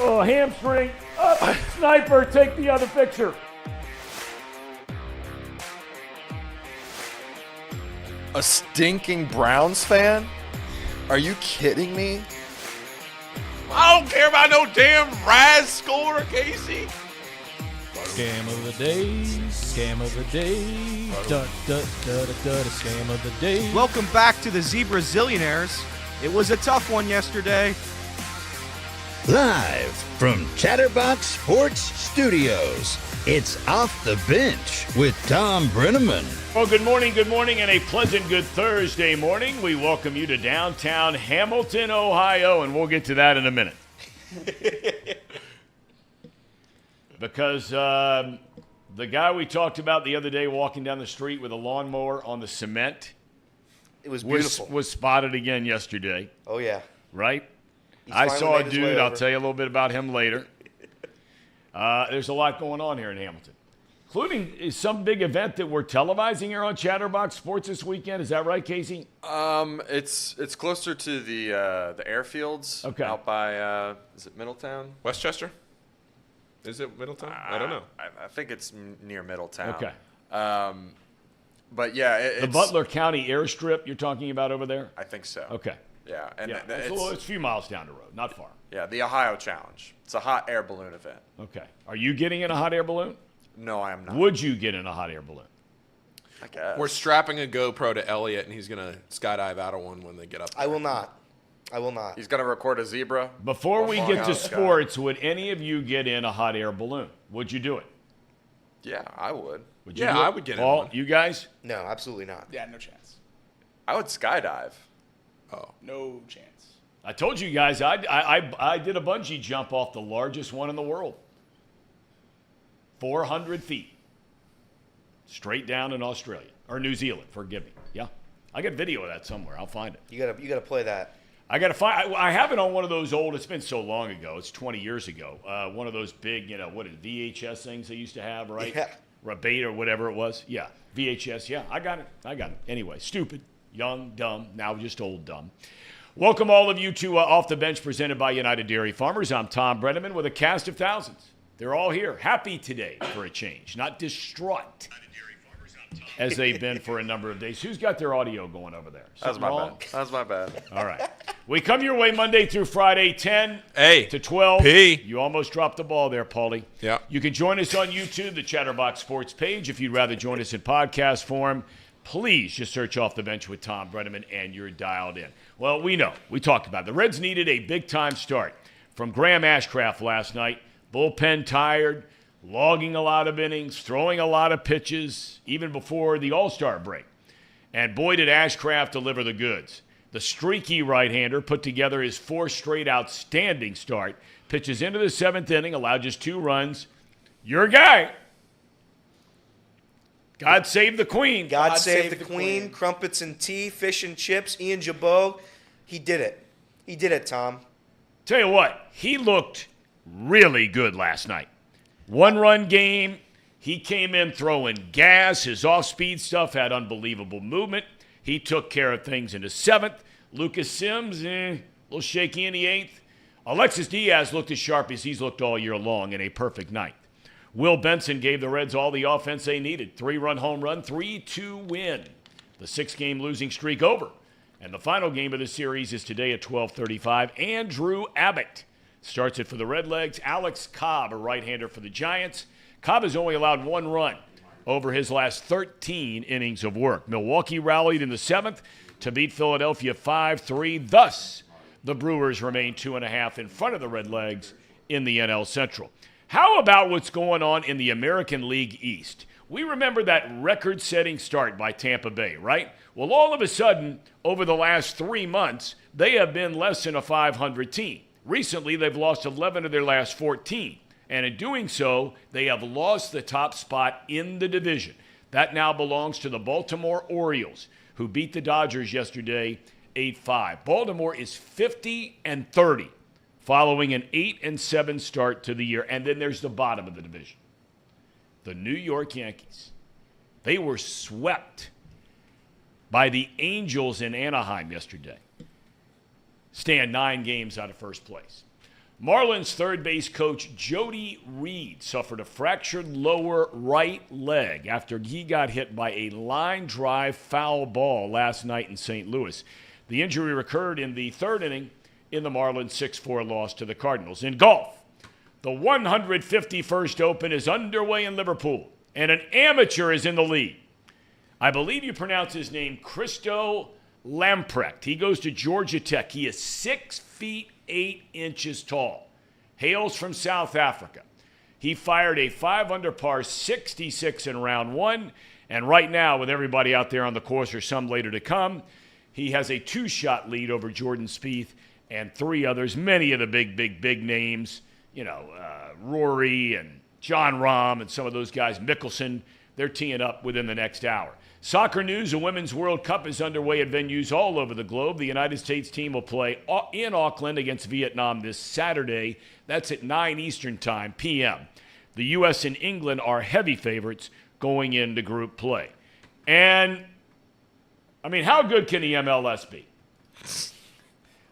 Oh, hamstring. Up. Sniper, take the other picture. A stinking Browns fan? Are you kidding me? I don't care about no damn Raz score, Casey. Scam of the day, scam of the day, scam of the day. Welcome back to the Zebra Zillionaires. It was a tough one yesterday. Live from Chatterbox Sports Studios, it's Off the Bench with Tom Brenneman. Well, good morning, and a pleasant good Thursday morning. We welcome you to downtown Hamilton, Ohio, and we'll get to that in a minute. Because the guy we talked about the other day walking down the street with a lawnmower on the cement It was beautiful. was spotted again yesterday, Oh, yeah. right? He's I finally saw a made his way dude. I'll over. tell you a little bit about him later. There's a lot going on here in Hamilton, including some big event that we're televising here on Chatterbox Sports this weekend. Is that right, Casey? It's closer to the airfields. Okay. Out by is it Middletown? Westchester? Is it Middletown? I don't know. I think it's near Middletown. Okay. But yeah, it's The Butler County airstrip you're talking about over there? I think so. Okay. Yeah, and Yeah, it's a few miles down the road, not far. yeah, the Ohio Challenge. It's a hot air balloon event. Okay. Are you getting in a hot air balloon? No, I am not. Would you get in a hot air balloon? I guess. We're strapping a GoPro to Elliot, and he's going to skydive out of one when they get up there. I will not. I will not. He's gonna record a zebra. Before we falling get out to of the sky. sports, would any of you get in a hot air balloon? Would you do it? Yeah, I would. Would you Yeah, do it? I would get in Paul, one. you guys? No, absolutely not. Yeah, no chance. I would skydive. Oh. No chance. I told you guys I did a bungee jump off the largest one in the world. 400 feet. Straight down in Australia. Or New Zealand, forgive me. Yeah. I got video of that somewhere. I'll find it. You gotta play that. I got to find. I have it on one of those old. It's been so long ago. It's 20 years ago. One of those big, what is it, VHS things they used to have, right? Yeah. Or a beta or whatever it was. Yeah, VHS. Yeah, I got it. Anyway, stupid, young, dumb. Now just old, dumb. Welcome all of you to Off the Bench, presented by United Dairy Farmers. I'm Tom Brenneman with a cast of thousands. They're all here, happy today for a change, not distraught as they've been for a number of days. Who's got their audio going over there? That's Something my wrong? bad. That's my bad. All right. We come your way Monday through Friday, 10 Hey, to 12. P. You almost dropped the ball there, Paulie. Yeah. You can join us on YouTube, the Chatterbox Sports page. If you'd rather join us in podcast form, please just search Off the Bench with Tom Brenneman and you're dialed in. Well, we know. We talked about it. The Reds needed a big-time start from Graham Ashcraft last night. Bullpen tired, logging a lot of innings, throwing a lot of pitches, even before the All-Star break. And boy, did Ashcraft deliver the goods. The streaky right-hander put together his fourth straight outstanding start, pitches into the seventh inning, allowed just 2 runs. Your guy. God save the Queen. God save the queen. Crumpets and tea, fish and chips. Ian Jabot. He did it. He did it, Tom. Tell you what, he looked really good last night. 1-run game. He came in throwing gas. His off-speed stuff had unbelievable movement. He took care of things in the 7th. Lucas Sims, a little shaky in the 8th. Alexis Diaz looked as sharp as he's looked all year long in a perfect ninth. Will Benson gave the Reds all the offense they needed. 3-run home run, 3-2 win. The 6-game losing streak over. And the final game of the series is today at 12:35. Andrew Abbott starts it for the Redlegs. Alex Cobb, a right-hander for the Giants. Cobb has only allowed 1 run over his last 13 innings of work. Milwaukee rallied in the 7th to beat Philadelphia 5-3. Thus, the Brewers remain 2.5 in front of the Redlegs in the NL Central. How about what's going on in the American League East? We remember that record-setting start by Tampa Bay, right? Well, all of a sudden, over the last 3 months, they have been less than a 500 team. Recently, they've lost 11 of their last 14. And in doing so, they have lost the top spot in the division. That now belongs to the Baltimore Orioles, who beat the Dodgers yesterday 8-5. Baltimore is 50-30, following an 8-7 start to the year. And then there's the bottom of the division, the New York Yankees. They were swept by the Angels in Anaheim yesterday. Stand 9 games out of first place. Marlins third base coach Jody suffered a fractured lower right leg after he got hit by a line drive foul ball last night in St. Louis. The injury occurred in the third inning in the Marlins' 6-4 loss to the Cardinals. In golf, the 151st Open is underway in Liverpool, and an amateur is in the lead. I believe you pronounce his name Christo Lamprecht. He goes to Georgia Tech. He is 6 feet 8 inches tall. Hails from South Africa. He fired a 5-under par 66 in round 1, and right now, with everybody out there on the course or some later to come, he has a 2-shot lead over Jordan Spieth and 3 others, many of the big names, Rory and John Rahm and some of those guys, Mickelson. They're teeing up within the next hour. Soccer news, the Women's World Cup is underway at venues all over the globe. The United States team will play in Auckland against Vietnam this Saturday. That's at 9 Eastern Time, p.m. The U.S. and England are heavy favorites going into group play. And, how good can the MLS be?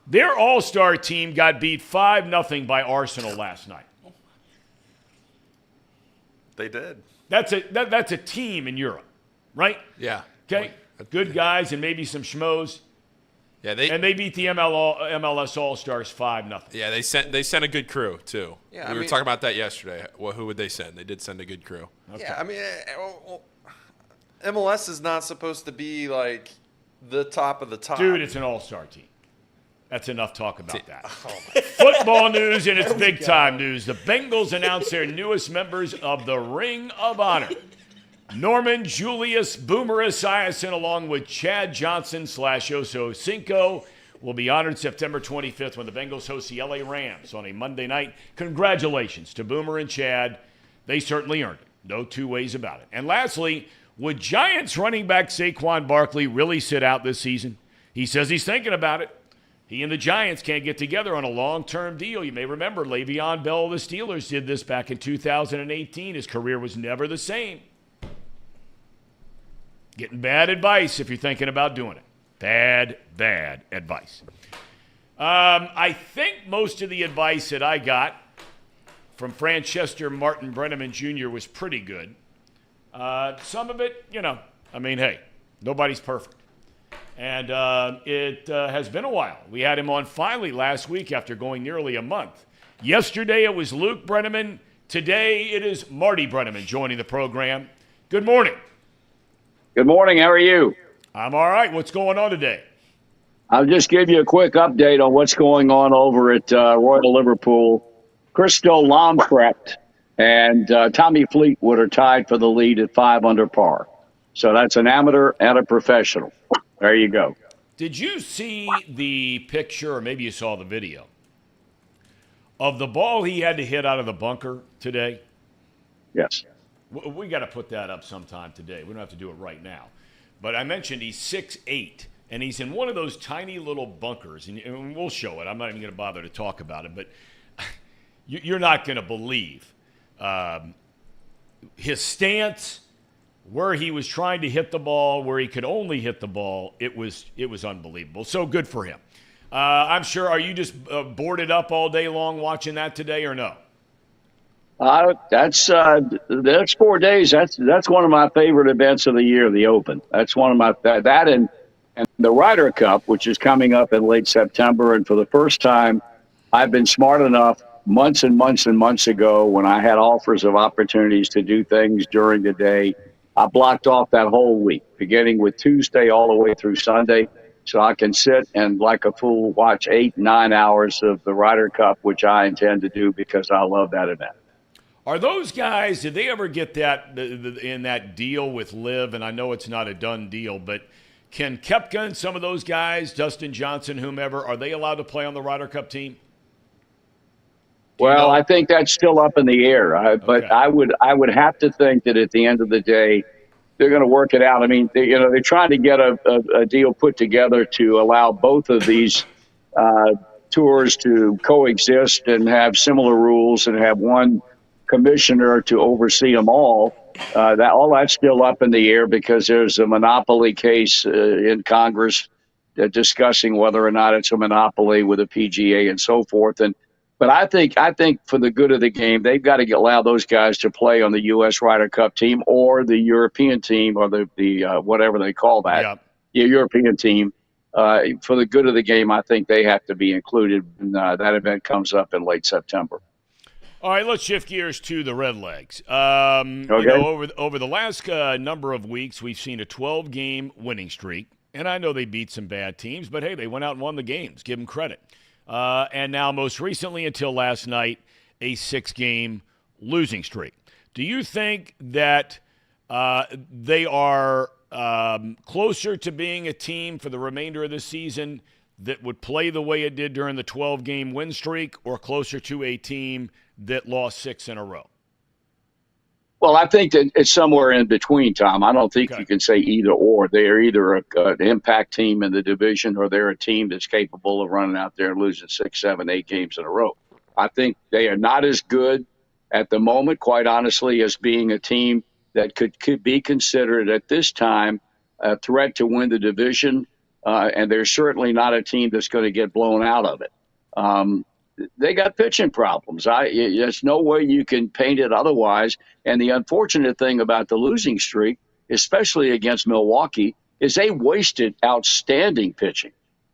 Their all-star team got beat 5-0 by Arsenal last night. They did. That's a team in Europe, right? Yeah. Okay. Good guys and maybe some schmoes. Yeah, they beat the MLS All-Stars 5-0. Yeah, they sent a good crew too. Yeah, we were talking about that yesterday. Well, who would they send? They did send a good crew. Okay. Yeah, MLS is not supposed to be like the top of the top. Dude, it's an all-star team. That's enough talk about that. Football news, and it's big-time news. The Bengals announced their newest members of the Ring of Honor. Norman Julius Boomer Esiason, along with Chad Johnson / Ochocinco, will be honored September 25th when the Bengals host the LA Rams on a Monday night. Congratulations to Boomer and Chad. They certainly earned it. No two ways about it. And lastly, would Giants running back Saquon Barkley really sit out this season? He says he's thinking about it. He and the Giants can't get together on a long-term deal. You may remember Le'Veon Bell of the Steelers did this back in 2018. His career was never the same. Getting bad advice if you're thinking about doing it. Bad advice. I think most of the advice that I got from Franchester Martin Brenneman Jr. was pretty good. Some of it, hey, nobody's perfect. And it has been a while. We had him on finally last week after going nearly a month. Yesterday it was Luke Brenneman. Today it is Marty Brenneman joining the program. Good morning. Good morning. How are you? I'm all right. What's going on today? I'll just give you a quick update on what's going on over at Royal Liverpool. Christo Lamprecht and Tommy Fleetwood are tied for the lead at 5 under par. So that's an amateur and a professional. There you go. Did you see the picture, or maybe you saw the video, of the ball he had to hit out of the bunker today? Yes. We got to put that up sometime today. We don't have to do it right now. But I mentioned he's 6'8", and he's in one of those tiny little bunkers. And we'll show it. I'm not even going to bother to talk about it. But you're not going to believe his stance, where he was trying to hit the ball, where he could only hit the ball. It was unbelievable. So good for him. I'm sure. Are you just boarded up all day long watching that today, or no? That's the next 4 days. That's one of my favorite events of the year, the Open. That's one of my that and the Ryder Cup, which is coming up in late September. And for the first time, I've been smart enough months and months and months ago when I had offers of opportunities to do things during the day. I blocked off that whole week, beginning with Tuesday all the way through Sunday, so I can sit and, like a fool, watch 8-9 hours of the Ryder Cup, which I intend to do because I love that event. Are those guys, did they ever get that in that deal with Liv? And I know it's not a done deal, but can Koepka and some of those guys, Dustin Johnson, whomever, are they allowed to play on the Ryder Cup team? Well, I think that's still up in the air. But Okay. I would have to think that at the end of the day, they're going to work it out. I mean, they're trying to get a deal put together to allow both of these tours to coexist and have similar rules and have one commissioner to oversee them all. All that's still up in the air because there's a monopoly case in Congress discussing whether or not it's a monopoly with a PGA and so forth. And But I think for the good of the game, they've got to allow those guys to play on the U.S. Ryder Cup team or the European team or the whatever they call that, European team. For the good of the game, I think they have to be included when that event comes up in late September. All right, let's shift gears to the Redlegs. Okay. Over the last number of weeks, we've seen a 12-game winning streak. And I know they beat some bad teams, but, hey, they went out and won the games. Give them credit. And now, most recently, until last night, a 6-game losing streak. Do you think that they are closer to being a team for the remainder of the season that would play the way it did during the 12-game win streak, or closer to a team that lost 6 in a row? Well, I think that it's somewhere in between, Tom. I don't think you can say either or. They're either an impact team in the division or they're a team that's capable of running out there and losing 6, 7, 8 games in a row. I think they are not as good at the moment, quite honestly, as being a team that could be considered at this time a threat to win the division. And they're certainly not a team that's going to get blown out of it. They got pitching problems. There's no way you can paint it otherwise. And the unfortunate thing about the losing streak, especially against Milwaukee, is they wasted outstanding pitching.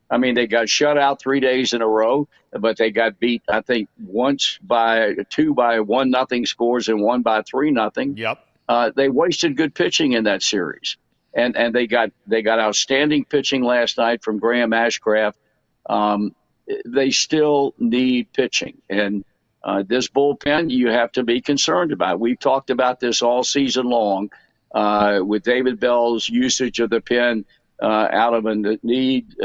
I mean, they got shut out 3 days in a row, but they got beat, I think, once by 2 by 1-0 scores and 1 by 3-0. Yep. They wasted good pitching in that series. And they got outstanding pitching last night from Graham Ashcraft. They still need pitching. And this bullpen, you have to be concerned about. We've talked about this all season long with David Bell's usage of the pen out of a need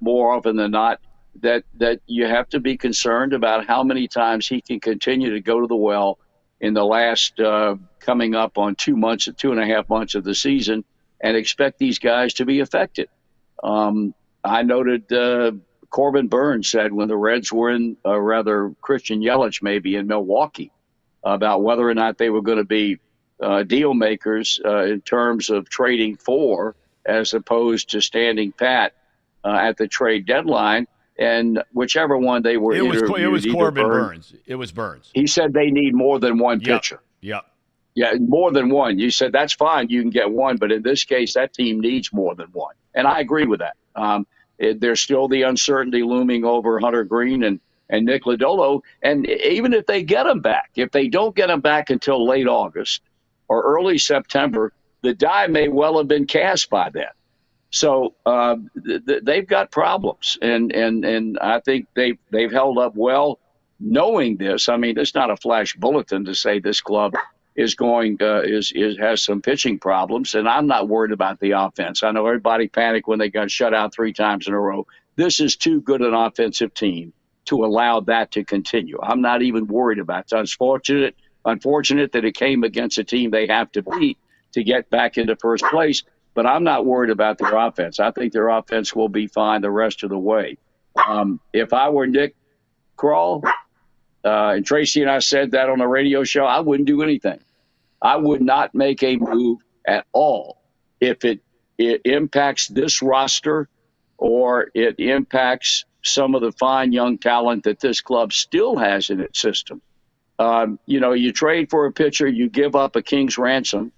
more often than not, that you have to be concerned about how many times he can continue to go to the well in the last coming up on 2.5 months of the season and expect these guys to be effective. I noted Corbin Burns said when the Reds were in, Christian Yelich maybe in Milwaukee, about whether or not they were going to be deal makers in terms of trading for as opposed to standing pat at the trade deadline. And whichever one they were, it was Corbin Burns. It was Burns. He said they need more than one pitcher. Yep. Yeah, more than one. You said that's fine. You can get one, but in this case, that team needs more than one. And I agree with that. There's still the uncertainty looming over Hunter Green and Nick Lodolo. And even if they get them back, if they don't get them back until late August or early September, the die may well have been cast by then. So they've got problems, and I think they've held up well, knowing this. I mean, it's not a flash bulletin to say this club is has some pitching problems, and I'm not worried about the offense. I know everybody panicked when they got shut out 3 times in a row. This is too good an offensive team to allow that to continue. I'm not even worried about it. It's unfortunate that it came against a team they have to beat to get back into first place, but I'm not worried about their offense. I think their offense will be fine the rest of the way. If I were Nick Kroll, and Tracy and I said that on the radio show, I wouldn't do anything. I would not make a move at all if it impacts this roster or it impacts some of the fine young talent that this club still has in its system. You trade for a pitcher, you give up a king's ransom,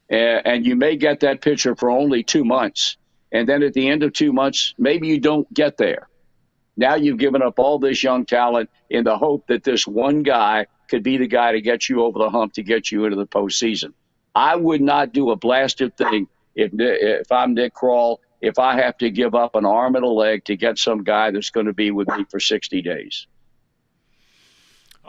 and you may get that pitcher for only 2 months. And then at the end of 2 months, maybe you don't get there. Now you've given up all this young talent in the hope that this one guy could be the guy to get you over the hump, to get you into the postseason. I would not do a blasted thing if I'm Nick Kroll, if I have to give up an arm and a leg to get some guy that's going to be with me for 60 days.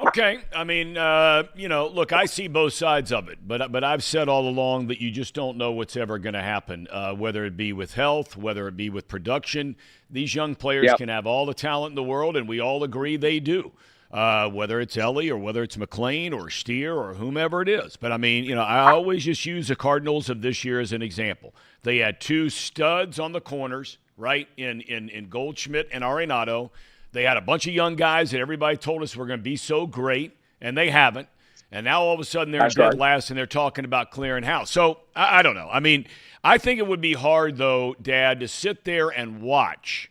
Okay. I mean, look, I see both sides of it, but I've said all along that you just don't know what's ever going to happen, whether it be with health, whether it be with production. These young players can have all the talent in the world, and we all agree they do, whether it's Ellie or whether it's McLean or Steer or whomever it is. But, I mean, I always just use the Cardinals of this year as an example. They had 2 studs on the corners, right, in Goldschmidt and Arenado. They had a bunch of young guys that everybody told us were going to be so great, and they haven't. And now all of a sudden they're dead last, and they're talking about clearing house. So I don't know. I mean, I think it would be hard, though, Dad, to sit there and watch.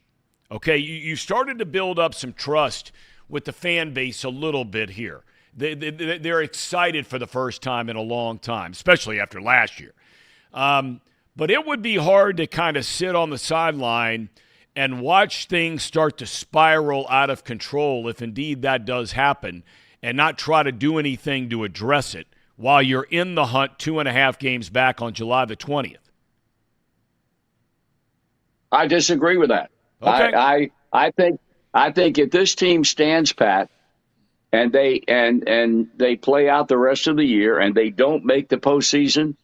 Okay, you started to build up some trust with the fan base a little bit here. They're excited for the first time in a long time, especially after last year. But it would be hard to kind of sit on the sideline and watch things start to spiral out of control if indeed that does happen, and not try to do anything to address it while you're in the hunt 2.5 games back on July the 20th. I disagree with that. Okay. I think if this team stands pat and they play out the rest of the year and they don't make the postseason,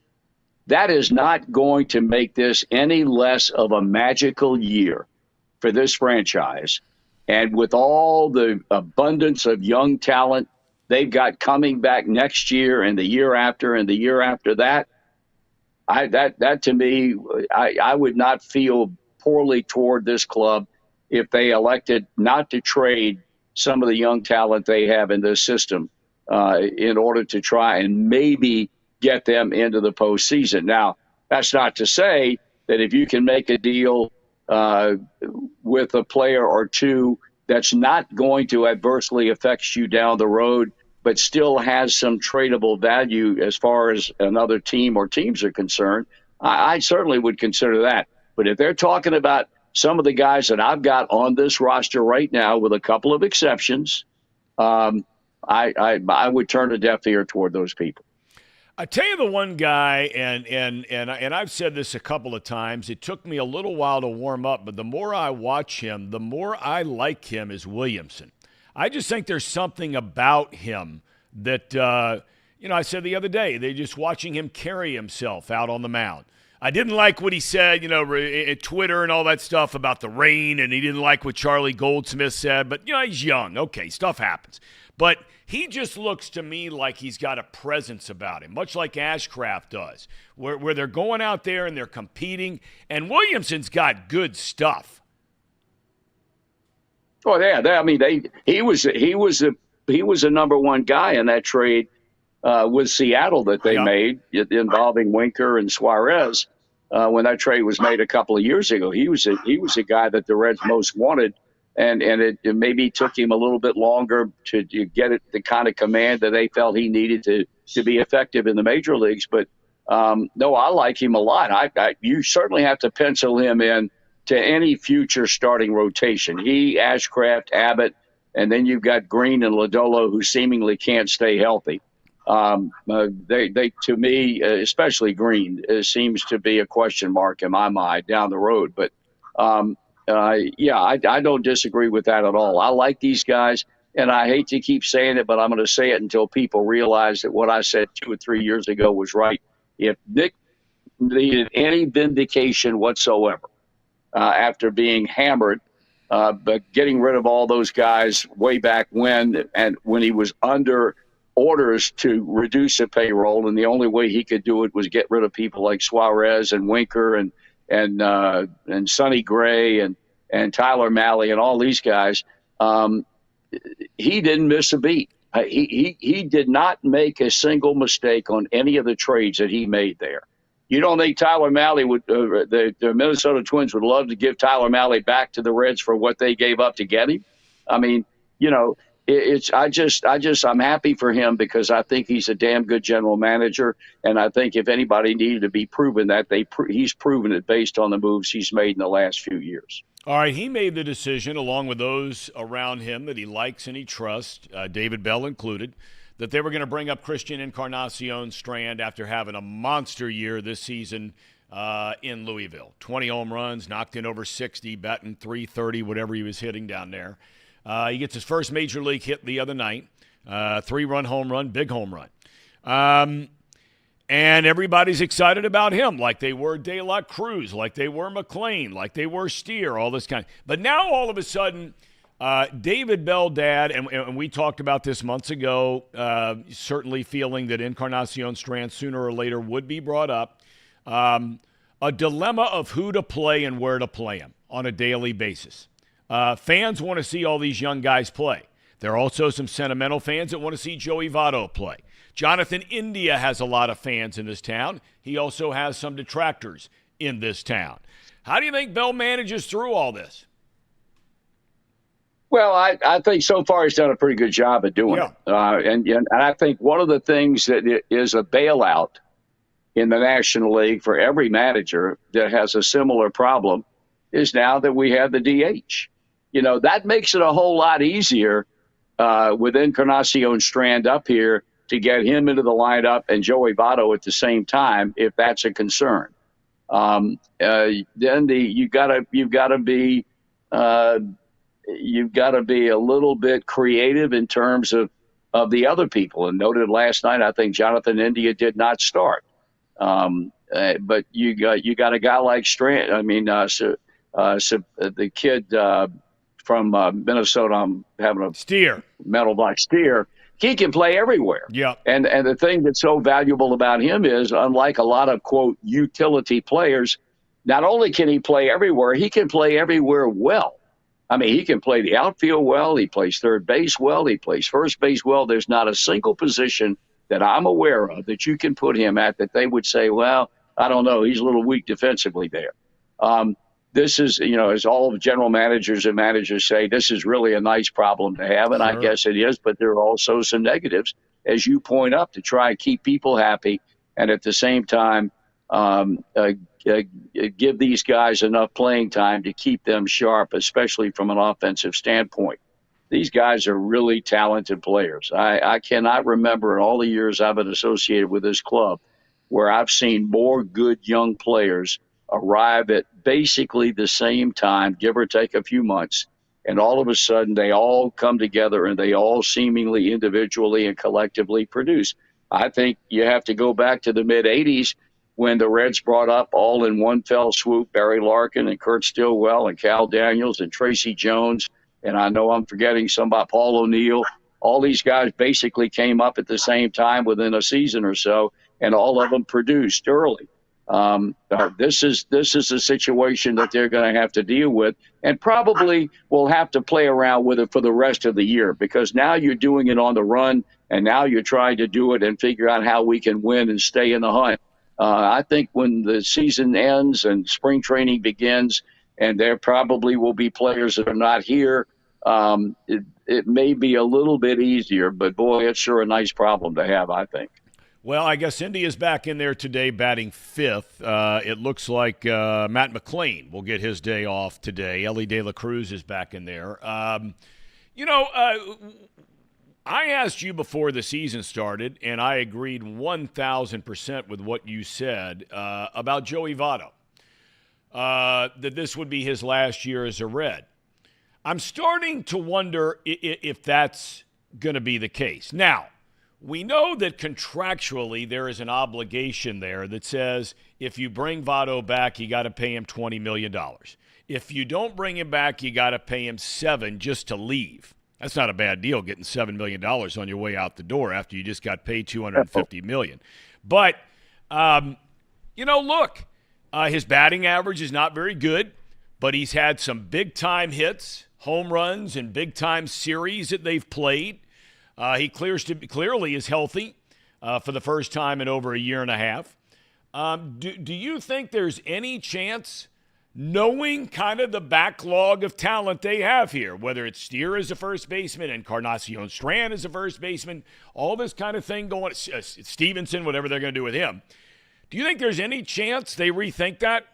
that is not going to make this any less of a magical year for this franchise. And with all the abundance of young talent they've got coming back next year and the year after and the year after that, that to me, I would not feel poorly toward this club if they elected not to trade some of the young talent they have in this system in order to try and maybe get them into the postseason. Now, that's not to say that if you can make a deal with a player or two that's not going to adversely affect you down the road, but still has some tradable value as far as another team or teams are concerned, I certainly would consider that. But if they're talking about some of the guys that I've got on this roster right now, with a couple of exceptions, I would turn a deaf ear toward those people. I tell you the one guy, and I've said this a couple of times, it took me a little while to warm up, but the more I watch him, the more I like him, is Williamson. I just think there's something about him that, I said the other day, they're just watching him carry himself out on the mound. I didn't like what he said, at Twitter and all that stuff about the rain, and he didn't like what Charlie Goldsmith said, but, he's young. Okay, stuff happens. But he just looks to me like he's got a presence about him, much like Ashcraft does, where they're going out there and they're competing, and Williamson's got good stuff. Oh yeah, he was a number one guy in that trade with Seattle that they made involving Winker and Suarez. When that trade was made a couple of years ago, he was a guy that the Reds most wanted, and it maybe took him a little bit longer to get it the kind of command that they felt he needed to be effective in the major leagues. But no, I like him a lot. You certainly have to pencil him in to any future starting rotation. He, Ashcraft, Abbott, and then you've got Green and Lodolo, who seemingly can't stay healthy. They to me, especially Green, seems to be a question mark in my mind down the road. But I don't disagree with that at all. I like these guys, and I hate to keep saying it, but I'm going to say it until people realize that what I said 2 or 3 years ago was right. If Nick needed any vindication whatsoever after being hammered, but getting rid of all those guys way back when he was under orders to reduce the payroll, and the only way he could do it was get rid of people like Suarez and Winker and Sonny Gray and Tyler Malley and all these guys, he didn't miss a beat. He did not make a single mistake on any of the trades that he made there. You don't think Tyler Malley would? The Minnesota Twins would love to give Tyler Malley back to the Reds for what they gave up to get him? I mean, I'm happy for him because I think he's a damn good general manager, and I think if anybody needed to be proven that, he's proven it based on the moves he's made in the last few years. All right, he made the decision, along with those around him that he likes and he trusts, David Bell included, that they were going to bring up Christian Encarnacion Strand after having a monster year this season in Louisville. 20 home runs, knocked in over 60, batting .330, whatever he was hitting down there. He gets his first major league hit the other night, 3-run home run, big home run. And everybody's excited about him like they were De La Cruz, like they were McLean, like they were Steer, all this kind. But now all of a sudden, David Bell, dad, and we talked about this months ago, certainly feeling that Encarnacion Strand sooner or later would be brought up, a dilemma of who to play and where to play him on a daily basis. Fans want to see all these young guys play. There are also some sentimental fans that want to see Joey Votto play. Jonathan India has a lot of fans in this town. He also has some detractors in this town. How do you think Bell manages through all this? Well, I think so far he's done a pretty good job at doing it. And I think one of the things that is a bailout in the National League for every manager that has a similar problem is now that we have the DH. That makes it a whole lot easier with Encarnacion Strand up here to get him into the lineup and Joey Votto at the same time, if that's a concern. Then you've got to be a little bit creative in terms of the other people. And noted last night, I think Jonathan India did not start. But you got a guy like Strand. I mean, the kid from Minnesota, I'm having a Steer. mental block. Steer. He can play everywhere. Yeah. And the thing that's so valuable about him is, unlike a lot of, quote, utility players, not only can he play everywhere, he can play everywhere well. I mean, he can play the outfield well. He plays third base well. He plays first base well. There's not a single position that I'm aware of that you can put him at that they would say, well, I don't know, he's a little weak defensively there. This is, as all general managers and managers say, this is really a nice problem to have, and I guess it is, but there are also some negatives, as you point up, to try and keep people happy and at the same time give these guys enough playing time to keep them sharp, especially from an offensive standpoint. These guys are really talented players. I cannot remember in all the years I've been associated with this club where I've seen more good young players arrive at basically the same time, give or take a few months, and all of a sudden they all come together and they all seemingly individually and collectively produce. I think you have to go back to the mid-'80s when the Reds brought up all in one fell swoop Barry Larkin and Kurt Stillwell and Cal Daniels and Tracy Jones, and I know I'm forgetting somebody, Paul O'Neill. All these guys basically came up at the same time within a season or so, and all of them produced early. This is a situation that they're going to have to deal with, and probably will have to play around with it for the rest of the year, because now you're doing it on the run, and now you're trying to do it and figure out how we can win and stay in the hunt. I think when the season ends and spring training begins, and there probably will be players that are not here, it may be a little bit easier, but boy, it's sure a nice problem to have, I think. Well, I guess India's back in there today batting fifth. It looks like Matt McClain will get his day off today. Ellie De La Cruz is back in there. I asked you before the season started, and I agreed 1,000% with what you said about Joey Votto, that this would be his last year as a Red. I'm starting to wonder if that's going to be the case. Now, we know that contractually there is an obligation there that says if you bring Votto back, you got to pay him $20 million. If you don't bring him back, you got to pay him $7 million just to leave. That's not a bad deal, getting $7 million on your way out the door after you just got paid $250 million. But, look, his batting average is not very good, but he's had some big-time hits, home runs, and big-time series that they've played. He clearly is healthy for the first time in over a year and a half. Do you think there's any chance, knowing kind of the backlog of talent they have here, whether it's Steer as a first baseman, Encarnacion Strand as a first baseman, all this kind of thing going, Stevenson, whatever they're going to do with him, do you think there's any chance they rethink that?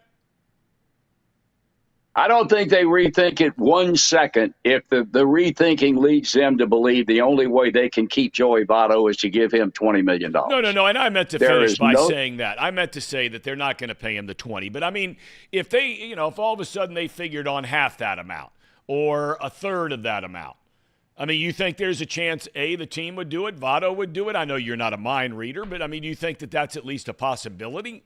I don't think they rethink it 1 second if the rethinking leads them to believe the only way they can keep Joey Votto is to give him $20 million. No. And I meant to finish by saying that. I meant to say that they're not going to pay him the 20. But, I mean, if they, if all of a sudden they figured on half that amount or a third of that amount, I mean, you think there's a chance, A, the team would do it, Votto would do it? I know you're not a mind reader, but, I mean, do you think that that's at least a possibility?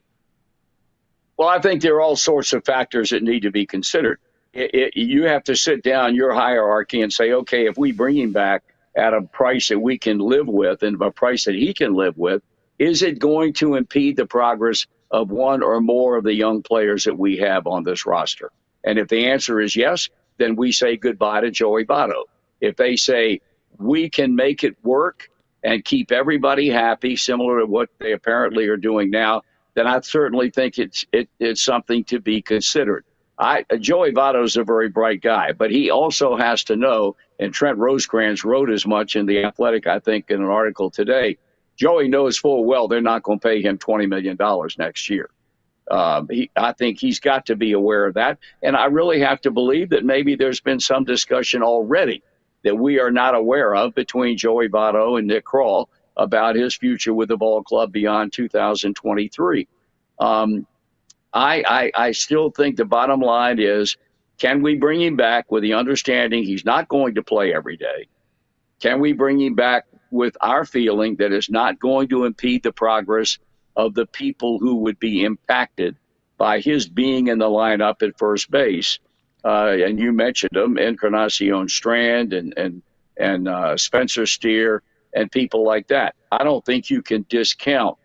Well, I think there are all sorts of factors that need to be considered. You have to sit down your hierarchy and say, okay, if we bring him back at a price that we can live with and a price that he can live with, is it going to impede the progress of one or more of the young players that we have on this roster? And if the answer is yes, then we say goodbye to Joey Votto. If they say we can make it work and keep everybody happy, similar to what they apparently are doing now, then I certainly think it's something to be considered. Joey Votto's a very bright guy, but he also has to know, and Trent Rosecrans wrote as much in The Athletic, I think, in an article today. Joey knows full well they're not going to pay him $20 million next year. I think he's got to be aware of that. And I really have to believe that maybe there's been some discussion already that we are not aware of between Joey Votto and Nick Krall about his future with the ball club beyond 2023. I still think the bottom line is, can we bring him back with the understanding he's not going to play every day? Can we bring him back with our feeling that it's not going to impede the progress of the people who would be impacted by his being in the lineup at first base? And you mentioned them, Encarnacion Strand and Spencer Steer and people like that. I don't think you can discount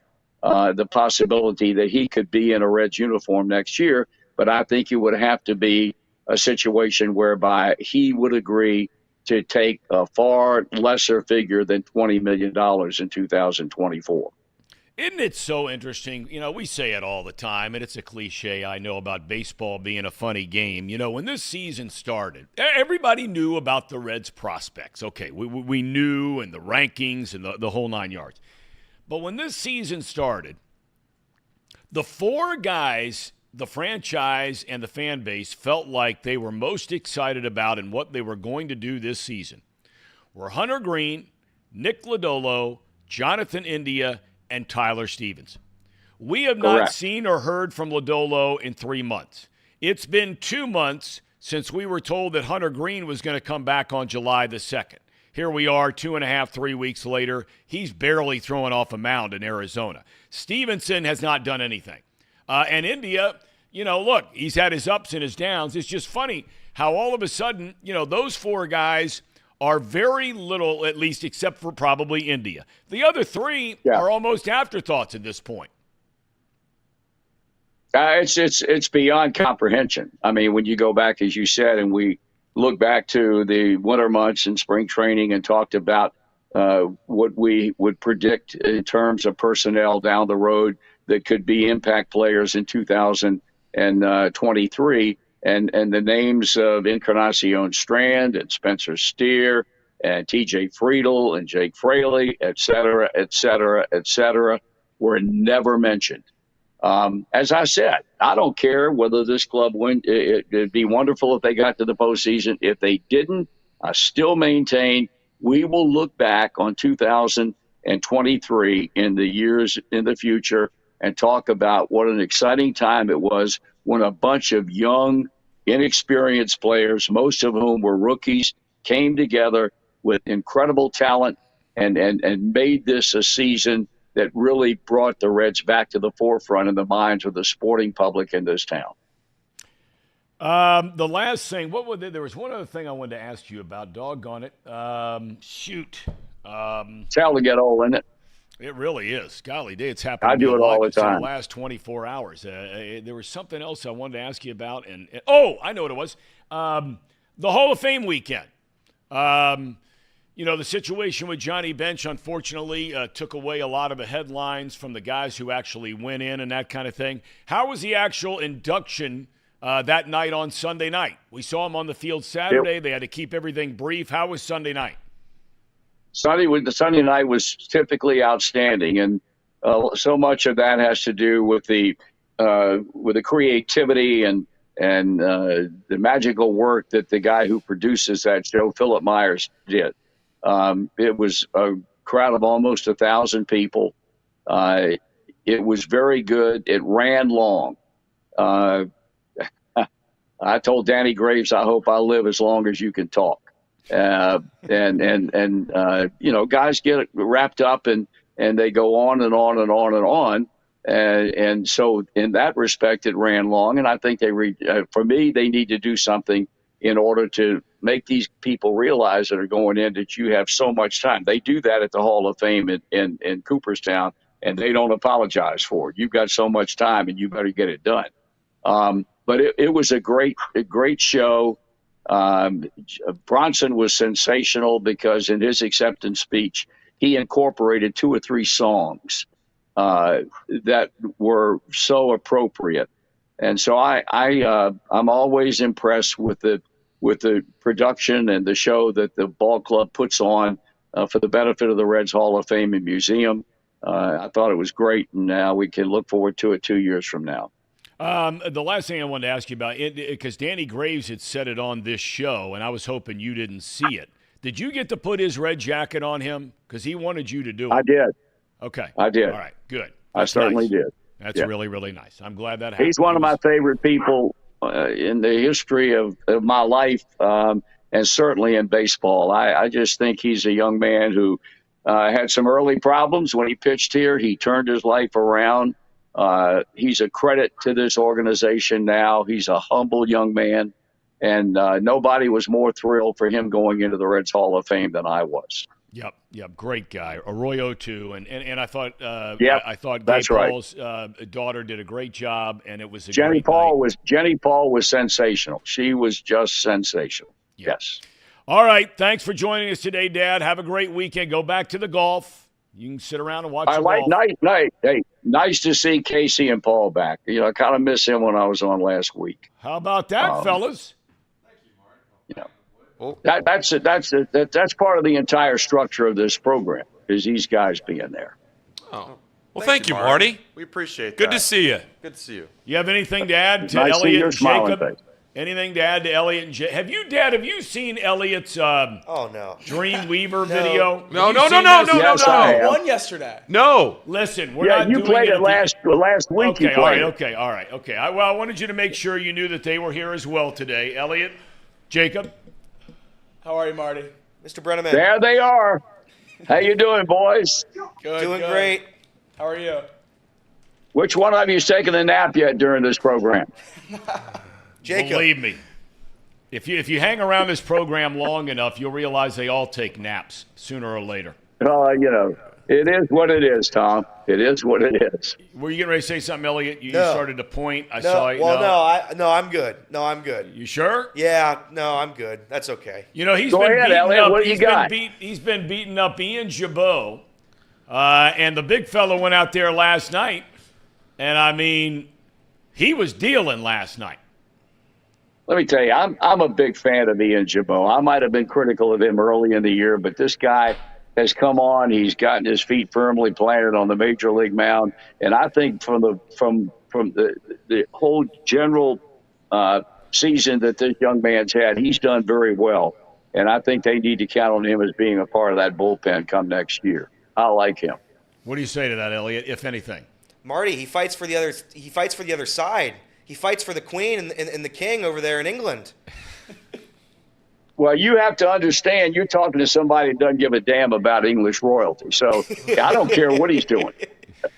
the possibility that he could be in a Reds uniform next year, but I think it would have to be a situation whereby he would agree to take a far lesser figure than $20 million in 2024. Isn't it so interesting? You know, we say it all the time, and it's a cliche, I know, about baseball being a funny game. You know, when this season started, everybody knew about the Reds' prospects. Okay, we knew, and the rankings and the whole 9 yards. But when this season started, the four guys the franchise and the fan base felt like they were most excited about and what they were going to do this season were Hunter Green, Nick Lodolo, Jonathan India, and Tyler Stevens. We have not seen or heard from Lodolo in 3 months. It's been 2 months since we were told that Hunter Green was going to come back on July the 2nd. Here we are 2.5, 3 weeks later. He's barely throwing off a mound in Arizona. Stevenson has not done anything. And India, you know, look, he's had his ups and his downs. It's just funny how all of a sudden, you know, those four guys are very little, at least except for probably India. The other three are almost afterthoughts at this point. It's beyond comprehension. I mean, when you go back, as you said, and we look back to the winter months and spring training and talked about what we would predict in terms of personnel down the road that could be impact players in 2023, and the names of Encarnacion Strand and Spencer Steer and T.J. Friedel and Jake Fraley, et cetera, were never mentioned. As I said, I don't care whether this club win. It'd be wonderful if they got to the postseason. If they didn't, I still maintain we will look back on 2023 in the years in the future and talk about what an exciting time it was when a bunch of young, inexperienced players, most of whom were rookies, came together with incredible talent and made this a season that really brought the Reds back to the forefront in the minds of the sporting public in this town. The last thing, there was one other thing I wanted to ask you about. Doggone it. Shoot. It's hell to get old, isn't it? It really is. Golly day, it's happened. I do it all the time. In the last 24 hours. There was something else I wanted to ask you about. And I know what it was. The Hall of Fame weekend. You know, the situation with Johnny Bench, unfortunately, took away a lot of the headlines from the guys who actually went in and that kind of thing. How was the actual induction that night on Sunday night? We saw him on the field Saturday. They had to keep everything brief. How was Sunday night? Sunday night was typically outstanding, and so much of that has to do with the creativity and the magical work that the guy who produces that show, Philip Myers, did. It was a crowd of almost 1,000 people. It was very good. It ran long. I told Danny Graves, I hope I live as long as you can talk. You know, guys get wrapped up and they go on and on and on and on. And so in that respect, it ran long. And I think for me, they need to do something in order to make these people realize that are going in that you have so much time. They do that at the Hall of Fame in Cooperstown, and they don't apologize for it. You've got so much time, and you better get it done. But it was a great show. Bronson was sensational because in his acceptance speech, he incorporated 2 or 3 songs that were so appropriate. And so I'm always impressed with the production and the show that the ball club puts on for the benefit of the Reds Hall of Fame and Museum. I thought it was great, and now we can look forward to it 2 years from now. The last thing I wanted to ask you about, because Danny Graves had said it on this show, and I was hoping you didn't see it. Did you get to put his red jacket on him? Because he wanted you to do it. I did. Okay. I did. All right, good. I certainly did. That's really, really nice. I'm glad that happened. He's one of my favorite people in the history of my life, and certainly in baseball. I just think he's a young man who had some early problems when he pitched here. He turned his life around. He's a credit to this organization now. He's a humble young man, and nobody was more thrilled for him going into the Reds Hall of Fame than I was. Yep, great guy. Arroyo too, and I thought I thought that's Gabe right. Paul's daughter did a great job, and it was a Jenny great Paul night. Jenny Paul was sensational. She was just sensational. Yes. All right, thanks for joining us today, Dad. Have a great weekend. Go back to the golf. You can sit around and watch the golf. Nice to see Casey and Paul back. You know, I kind of miss him when I was on last week. How about that, fellas? You know, that's part of the entire structure of this program is these guys being there. Oh. Well, thank you, Marty. We appreciate that. Good to see you. Good to see you. You have anything to add to Nice to see Elliot your and smiling Jacob? face. Anything to add to Elliot and Jacob? Have you seen Elliot's Oh no. Dreamweaver video? No. Yes, I have. Won yesterday. No. Listen, we're Yeah, not you doing played it it last week. Okay, you played all right. I wanted you to make sure you knew that they were here as well today. Elliot, Jacob. How are you, Marty? Mr. Brenneman. There they are. How you doing, boys? Good. Doing good. great. How are you? Which one of you's taken a nap yet during this program? Jacob. Believe me, if you hang around this program long enough, you'll realize they all take naps sooner or later. You know, it is what it is, Tom. It is what it is. Were you getting ready to say something, Elliot? You No. started to point. I No, saw you. well, no, I'm good. No, I'm good. You sure? Yeah, no, I'm good. That's okay. You know, he's Go been ahead, beating Elliot. up. What do you got? He's been beating up Ian Jabot, and the big fella went out there last night, and I mean, he was dealing last night. Let me tell you, I'm a big fan of Ian Jabot. I might have been critical of him early in the year, but this guy has come on. He's gotten his feet firmly planted on the major league mound, and I think from the whole general season that this young man's had, he's done very well. And I think they need to count on him as being a part of that bullpen come next year. I like him. What do you say to that, Elliot? If anything, Marty, he fights for the other. He fights for the other side. He fights for the queen and the king over there in England. Well, you have to understand, you're talking to somebody that doesn't give a damn about English royalty. So I don't care what he's doing.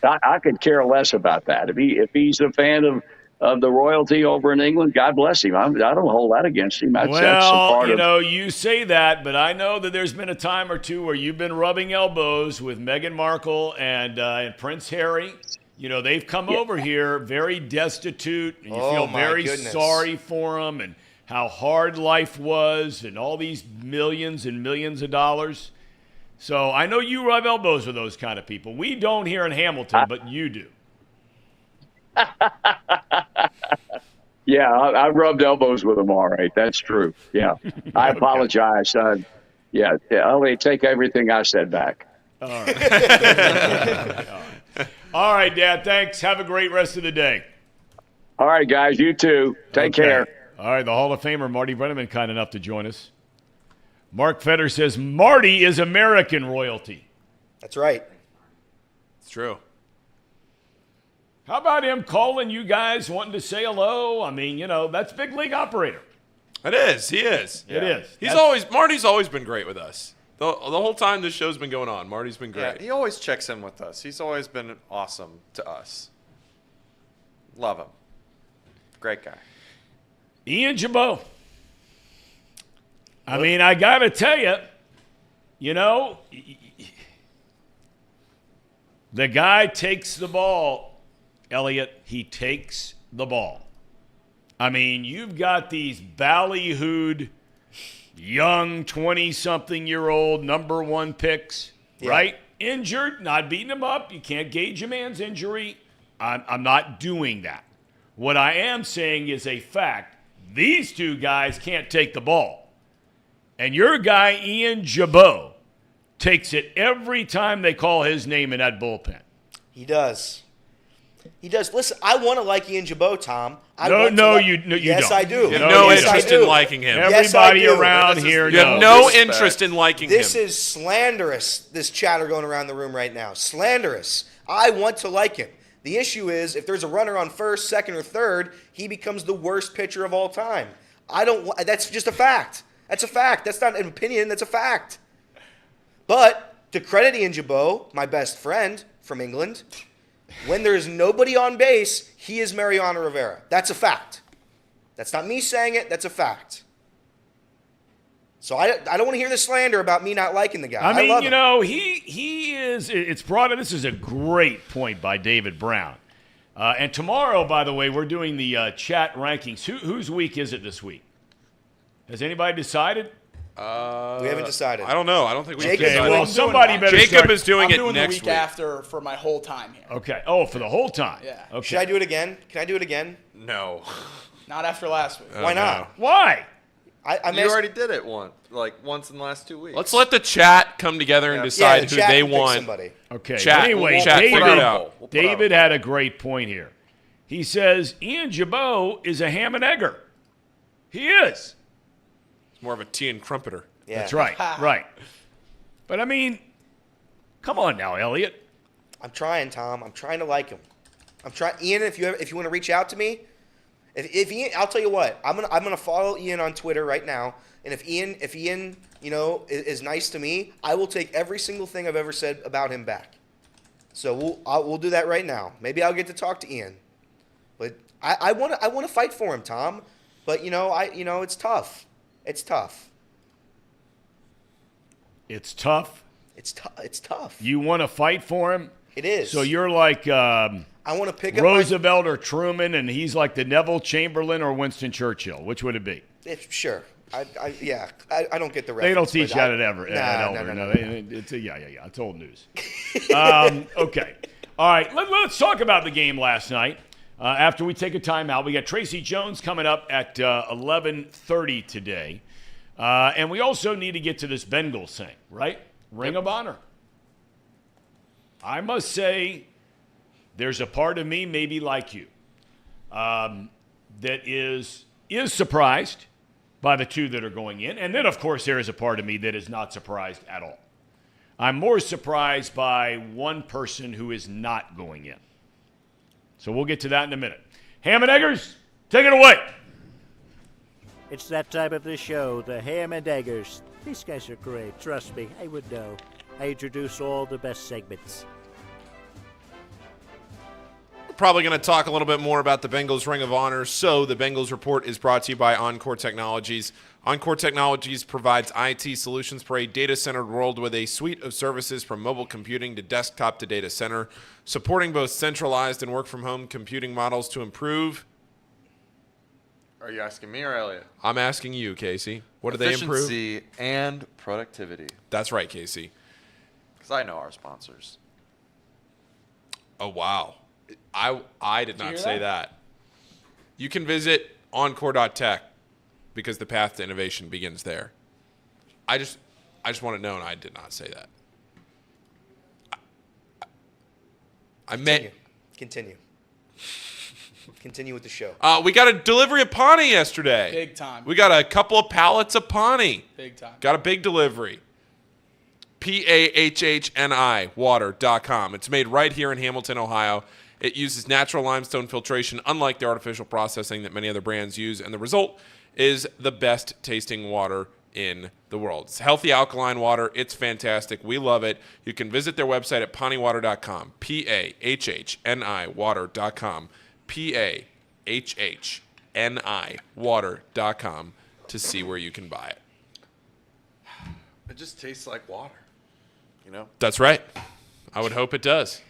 I could care less about that. If he's a fan of the royalty over in England, God bless him. I don't hold that against him. That's a part of you say that, but I know that there's been a time or two where you've been rubbing elbows with Meghan Markle and Prince Harry. You know, they've come over here very destitute, and you feel very sorry for them and how hard life was and all these millions and millions of dollars. So I know you rub elbows with those kind of people. We don't here in Hamilton, but you do. Yeah, I rubbed elbows with them, all right. That's true. Yeah. I apologize. Yeah, I'll take everything I said back. All right. All right, Dad. Thanks. Have a great rest of the day. All right, guys. You too. Take care. All right. The Hall of Famer, Marty Brenneman, kind enough to join us. Mark Fetter says, Marty is American royalty. That's right. It's true. How about him calling you guys, wanting to say hello? I mean, you know, that's big league operator. It is. He is. It is. Marty's always been great with us. The whole time this show's been going on, Marty's been great. Yeah, he always checks in with us. He's always been awesome to us. Love him. Great guy. Ian Jabot. I mean, I got to tell you, you know, the guy takes the ball, Elliot. He takes the ball. I mean, you've got these ballyhooed young 20-something-year-old number one picks, right? Injured, not beating him up. You can't gauge a man's injury. I'm not doing that. What I am saying is a fact. These two guys can't take the ball. And your guy, Ian Jabot, takes it every time they call his name in that bullpen. He does. He does. Listen, I want to like Ian Jabot, Tom. You Yes, don't. I do. You have No, no yes, interest I do. in liking him. Yes, I Everybody do. around here You have knows. no Respect. interest in liking This him. is slanderous, this chatter going around the room right now. Slanderous. I want to like him. The issue is, if there's a runner on first, second, or third, he becomes the worst pitcher of all time. That's just a fact. That's a fact. That's not an opinion. That's a fact. But to credit Ian Jabot, my best friend from England, when there is nobody on base, he is Mariano Rivera. That's a fact. That's not me saying it. That's a fact. So I don't want to hear the slander about me not liking the guy. I mean, love you him. know, he is. It's brought. This is a great point by David Brown. And tomorrow, by the way, we're doing the chat rankings. Whose week is it this week? Has anybody decided? We haven't decided. I don't know. I don't think we Jacob- Okay, I'm well, doing somebody that. better Jacob start. is doing I'm it doing next the week week. after for my whole time here. Okay. Oh, for the whole time. Yeah. Okay. Should I do it again? Can I do it again? No. Not after last week. Why not? Why? I'm You asking- already did it once in the last 2 weeks. Let's let the chat come together and Yeah. decide the who chat they can pick want. somebody. Okay. Chat. Anyway, Chat, figure it out. We'll put out David a had a great point here. He says Ian Jabot is a ham and egger. He is. It's more of a tea and crumpeter. Yeah. That's right. Right. But I mean, come on now, Elliot. I'm trying, Tom. I'm trying to like him. I'm trying, Ian. If you want to reach out to me, if Ian, I'll tell you what. I'm gonna follow Ian on Twitter right now. And if Ian, you know, is nice to me, I will take every single thing I've ever said about him back. So we'll do that right now. Maybe I'll get to talk to Ian. But I want to fight for him, Tom. But it's tough. It's tough. It's tough. It's tough. You want to fight for him. It is. So you're like I want to pick up Roosevelt or Truman, and he's like the Neville Chamberlain or Winston Churchill. Which would it be? Sure. I don't get the reference. They don't teach but that at Elmer. No. It's It's old news. Okay. All right. Let's talk about the game last night. After we take a timeout, we got Tracy Jones coming up at 11:30 today, and we also need to get to this Bengals thing, right? Ring of Honor. I must say, there's a part of me, maybe like you, that is surprised by the two that are going in. And then, of course, there is a part of me that is not surprised at all. I'm more surprised by one person who is not going in. So we'll get to that in a minute. Ham and Eggers, take it away. It's that time of the show, the Ham and Eggers. These guys are great, trust me, I would know. I introduce all the best segments. Probably going to talk a little bit more about the Bengals Ring of Honor. So the Bengals Report is brought to you by Encore Technologies. Encore Technologies provides IT solutions for a data-centered world with a suite of services from mobile computing to desktop to data center, supporting both centralized and work-from-home computing models to improve. Are you asking me or Elliot? I'm asking you, Casey. What do they improve? Efficiency and productivity. That's right, Casey. Because I know our sponsors. Oh, wow. I did not hear say that. You can visit encore.tech because the path to innovation begins there. I just want to know, and I did not say that. I meant... Continue with the show. We got a delivery of Pawnee yesterday. Big time. We got a couple of pallets of Pawnee. Big time. Got a big delivery. PAHHNI water.com. It's made right here in Hamilton, Ohio. It uses natural limestone filtration, unlike the artificial processing that many other brands use, and the result is the best tasting water in the world. It's healthy alkaline water. It's fantastic. We love it. You can visit their website at pawneewater.com, PAHHNI water.com, PAHHNI water.com to see where you can buy it. It just tastes like water. You know? That's right. I would hope it does.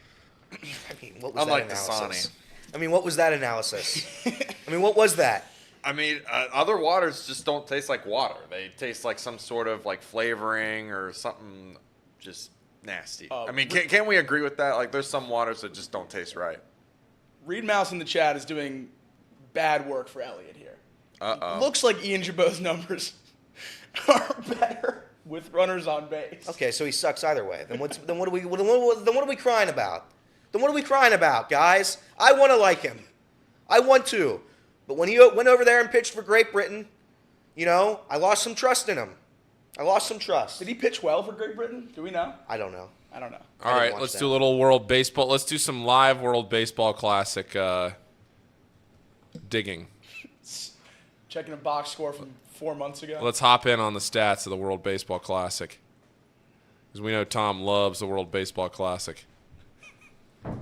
I mean, what was Unlike that the analysis? Dasani. I mean, what was that analysis? I mean, what was that? I mean, other waters just don't taste like water. They taste like some sort of like flavoring or something just nasty. I mean, can we agree with that? Like, there's some waters that just don't taste right. Reed Mouse in the chat is doing bad work for Elliott here. Uh-oh. Looks like Ian Jabot's numbers are better with runners on base. Okay, so he sucks either way. Then what are we crying about? Then what are we crying about, guys? I want to like him. I want to. But when he went over there and pitched for Great Britain, I lost some trust in him. Did he pitch well for Great Britain? Do we know? I don't know. All right, let's do a little World Baseball. Let's do some live World Baseball Classic digging. Checking a box score from 4 months ago. Let's hop in on the stats of the World Baseball Classic. Because we know Tom loves the World Baseball Classic. All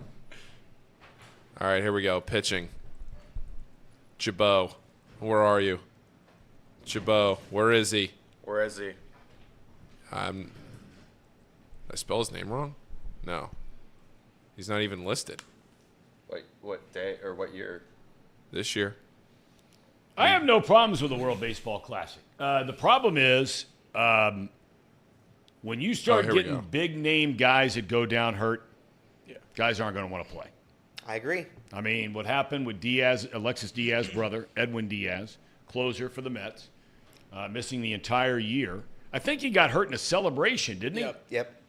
right, here we go. Pitching. Jabot, where are you? Jabot, where is he? Where is he? Did I spell his name wrong? No. He's not even listed. Like what day or what year? This year. I have no problems with the World Baseball Classic. The problem is when you start getting big-name guys that go down hurt, guys aren't going to want to play. I agree. I mean, what happened with Diaz, Alexis Diaz's brother, Edwin Diaz, closer for the Mets, missing the entire year. I think he got hurt in a celebration, didn't he? Yep.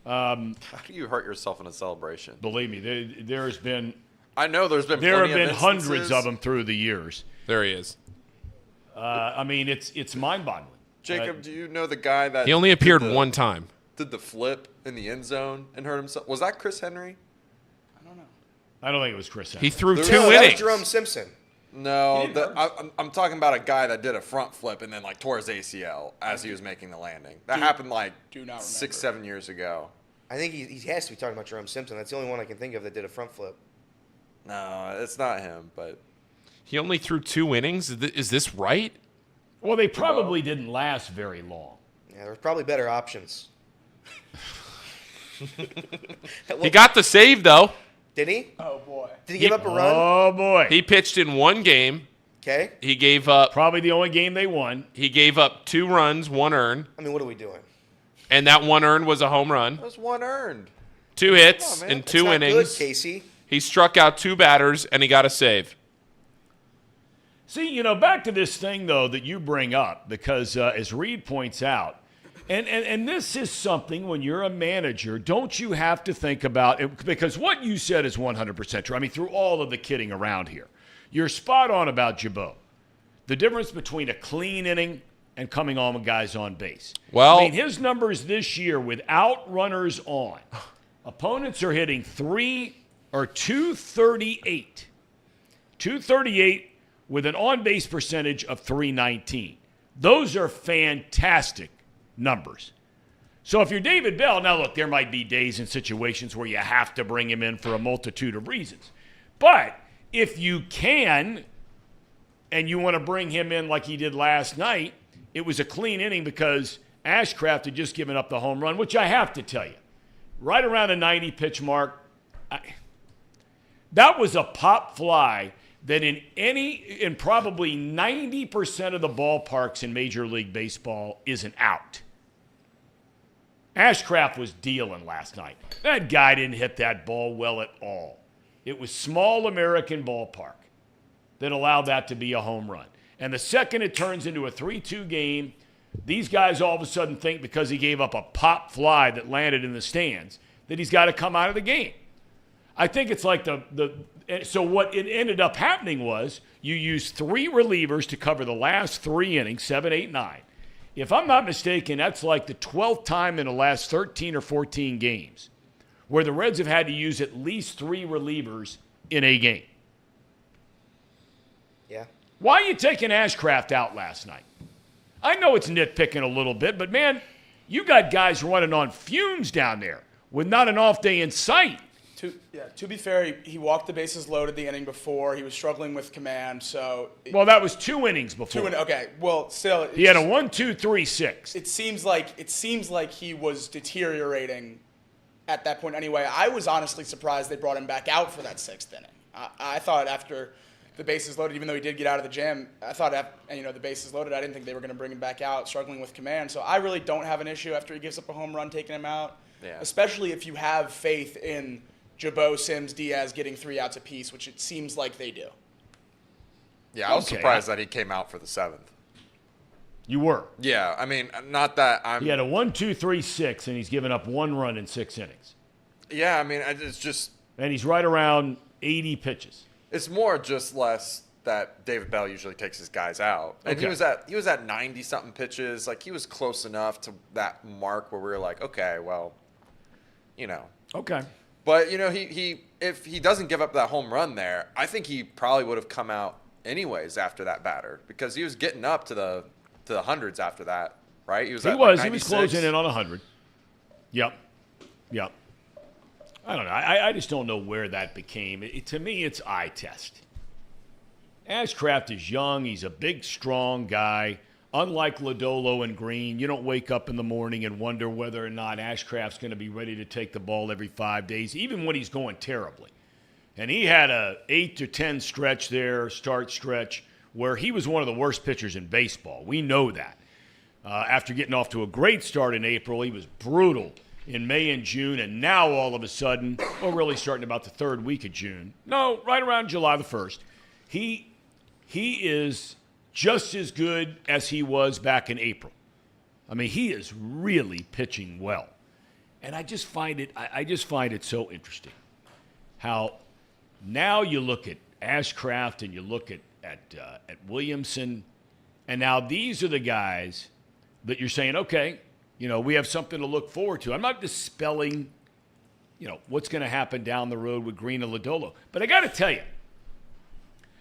How do you hurt yourself in a celebration? Believe me, there has been. I know there have been hundreds of them through the years. There he is. I mean, it's mind-boggling. Jacob, do you know the guy that he only appeared one time? Did the flip in the end zone and hurt himself? Was that Chris Henry? I don't think it was Chris Henry. He threw two That innings. was Jerome Simpson. No, I'm talking about a guy that did a front flip and then tore his ACL as he was making the landing. That happened 6-7 years ago. I think he has to be talking about Jerome Simpson. That's the only one I can think of that did a front flip. No, it's not him, but he only threw 2 innings. Is this right? Well, they probably didn't last very long. Yeah, there's probably better options. He got the save though. Did he? Oh boy. Did he give up a run? Oh boy. He pitched in 1 game. Okay. He gave up. Probably the only game they won. He gave up 2 runs, 1 earned. I mean, what are we doing? And that 1 earned was a home run. that was 1 earned. 2 hits man. in It's 2 Not innings. good, Casey. He struck out 2 batters and he got a save. See, back to this thing, though, that you bring up, because as Reed points out, and this is something when you're a manager, don't you have to think about it? Because what you said is 100% true. I mean, through all of the kidding around here, you're spot on about Jabot. The difference between a clean inning and coming on with guys on base. Well, I mean, his numbers this year without runners on, opponents are hitting 238. 238 with an on-base percentage of 319. Those are fantastic numbers. So if you're David Bell, now look, there might be days and situations where you have to bring him in for a multitude of reasons. But if you can, and you want to bring him in like he did last night, it was a clean inning because Ashcraft had just given up the home run, which I have to tell you, right around the 90 pitch mark, that was a pop fly that in probably 90% of the ballparks in Major League Baseball is an out. Ashcraft was dealing last night. That guy didn't hit that ball well at all. It was small American ballpark that allowed that to be a home run. And the second it turns into a 3-2 game, these guys all of a sudden think because he gave up a pop fly that landed in the stands that he's got to come out of the game. I think it's like so what it ended up happening was you used 3 relievers to cover the last 3 innings, 7, 8, 9. If I'm not mistaken, that's like the 12th time in the last 13 or 14 games where the Reds have had to use at least 3 relievers in a game. Yeah. Why are you taking Ashcraft out last night? I know it's nitpicking a little bit, but man, you got guys running on fumes down there with not an off day in sight. To be fair, he walked the bases loaded the inning before. He was struggling with command, so. Well, that was 2 innings before. Okay. Well, still. He had a 1-2-3-6. It seems like he was deteriorating at that point. Anyway, I was honestly surprised they brought him back out for that 6th inning. I thought after the bases loaded, even though he did get out of the jam, I thought the bases loaded, I didn't think they were going to bring him back out, struggling with command. So I really don't have an issue after he gives up a home run, taking him out. Yeah. Especially if you have faith in Jabot, Sims, Diaz getting 3 outs apiece, which it seems like they do. Yeah, I was surprised that he came out for the 7th. You were. Yeah, I mean, not that I'm. He had a 1-2-3-6, and he's given up 1 run in 6 innings. Yeah, I mean, it's just. And he's right around 80 pitches. It's more just less that David Bell usually takes his guys out, and Okay. he was at 90 something pitches. Like he was close enough to that mark where we were like, okay, well, Okay. But he if he doesn't give up that home run there, I think he probably would have come out anyways after that batter because he was getting up to the hundreds after that, right? He was closing in on 100. Yep. I don't know. I just don't know where that became. To me, it's eye test. Ashcraft is young. He's a big, strong guy. Unlike Lodolo and Green, you don't wake up in the morning and wonder whether or not Ashcraft's going to be ready to take the ball every 5 days, even when he's going terribly. And he had a 8 to 10 stretch there, stretch, where he was one of the worst pitchers in baseball. We know that. After getting off to a great start in April, he was brutal in May and June, and now all of a sudden, really starting about the 3rd week of June. No, right around July the 1st. He is just as good as he was back in April. I mean, he is really pitching well. And I just find it so interesting how now you look at Ashcraft and you look at Williamson, and now these are the guys that you're saying, okay, we have something to look forward to. I'm not dispelling, what's going to happen down the road with Green and Lodolo. But I got to tell you,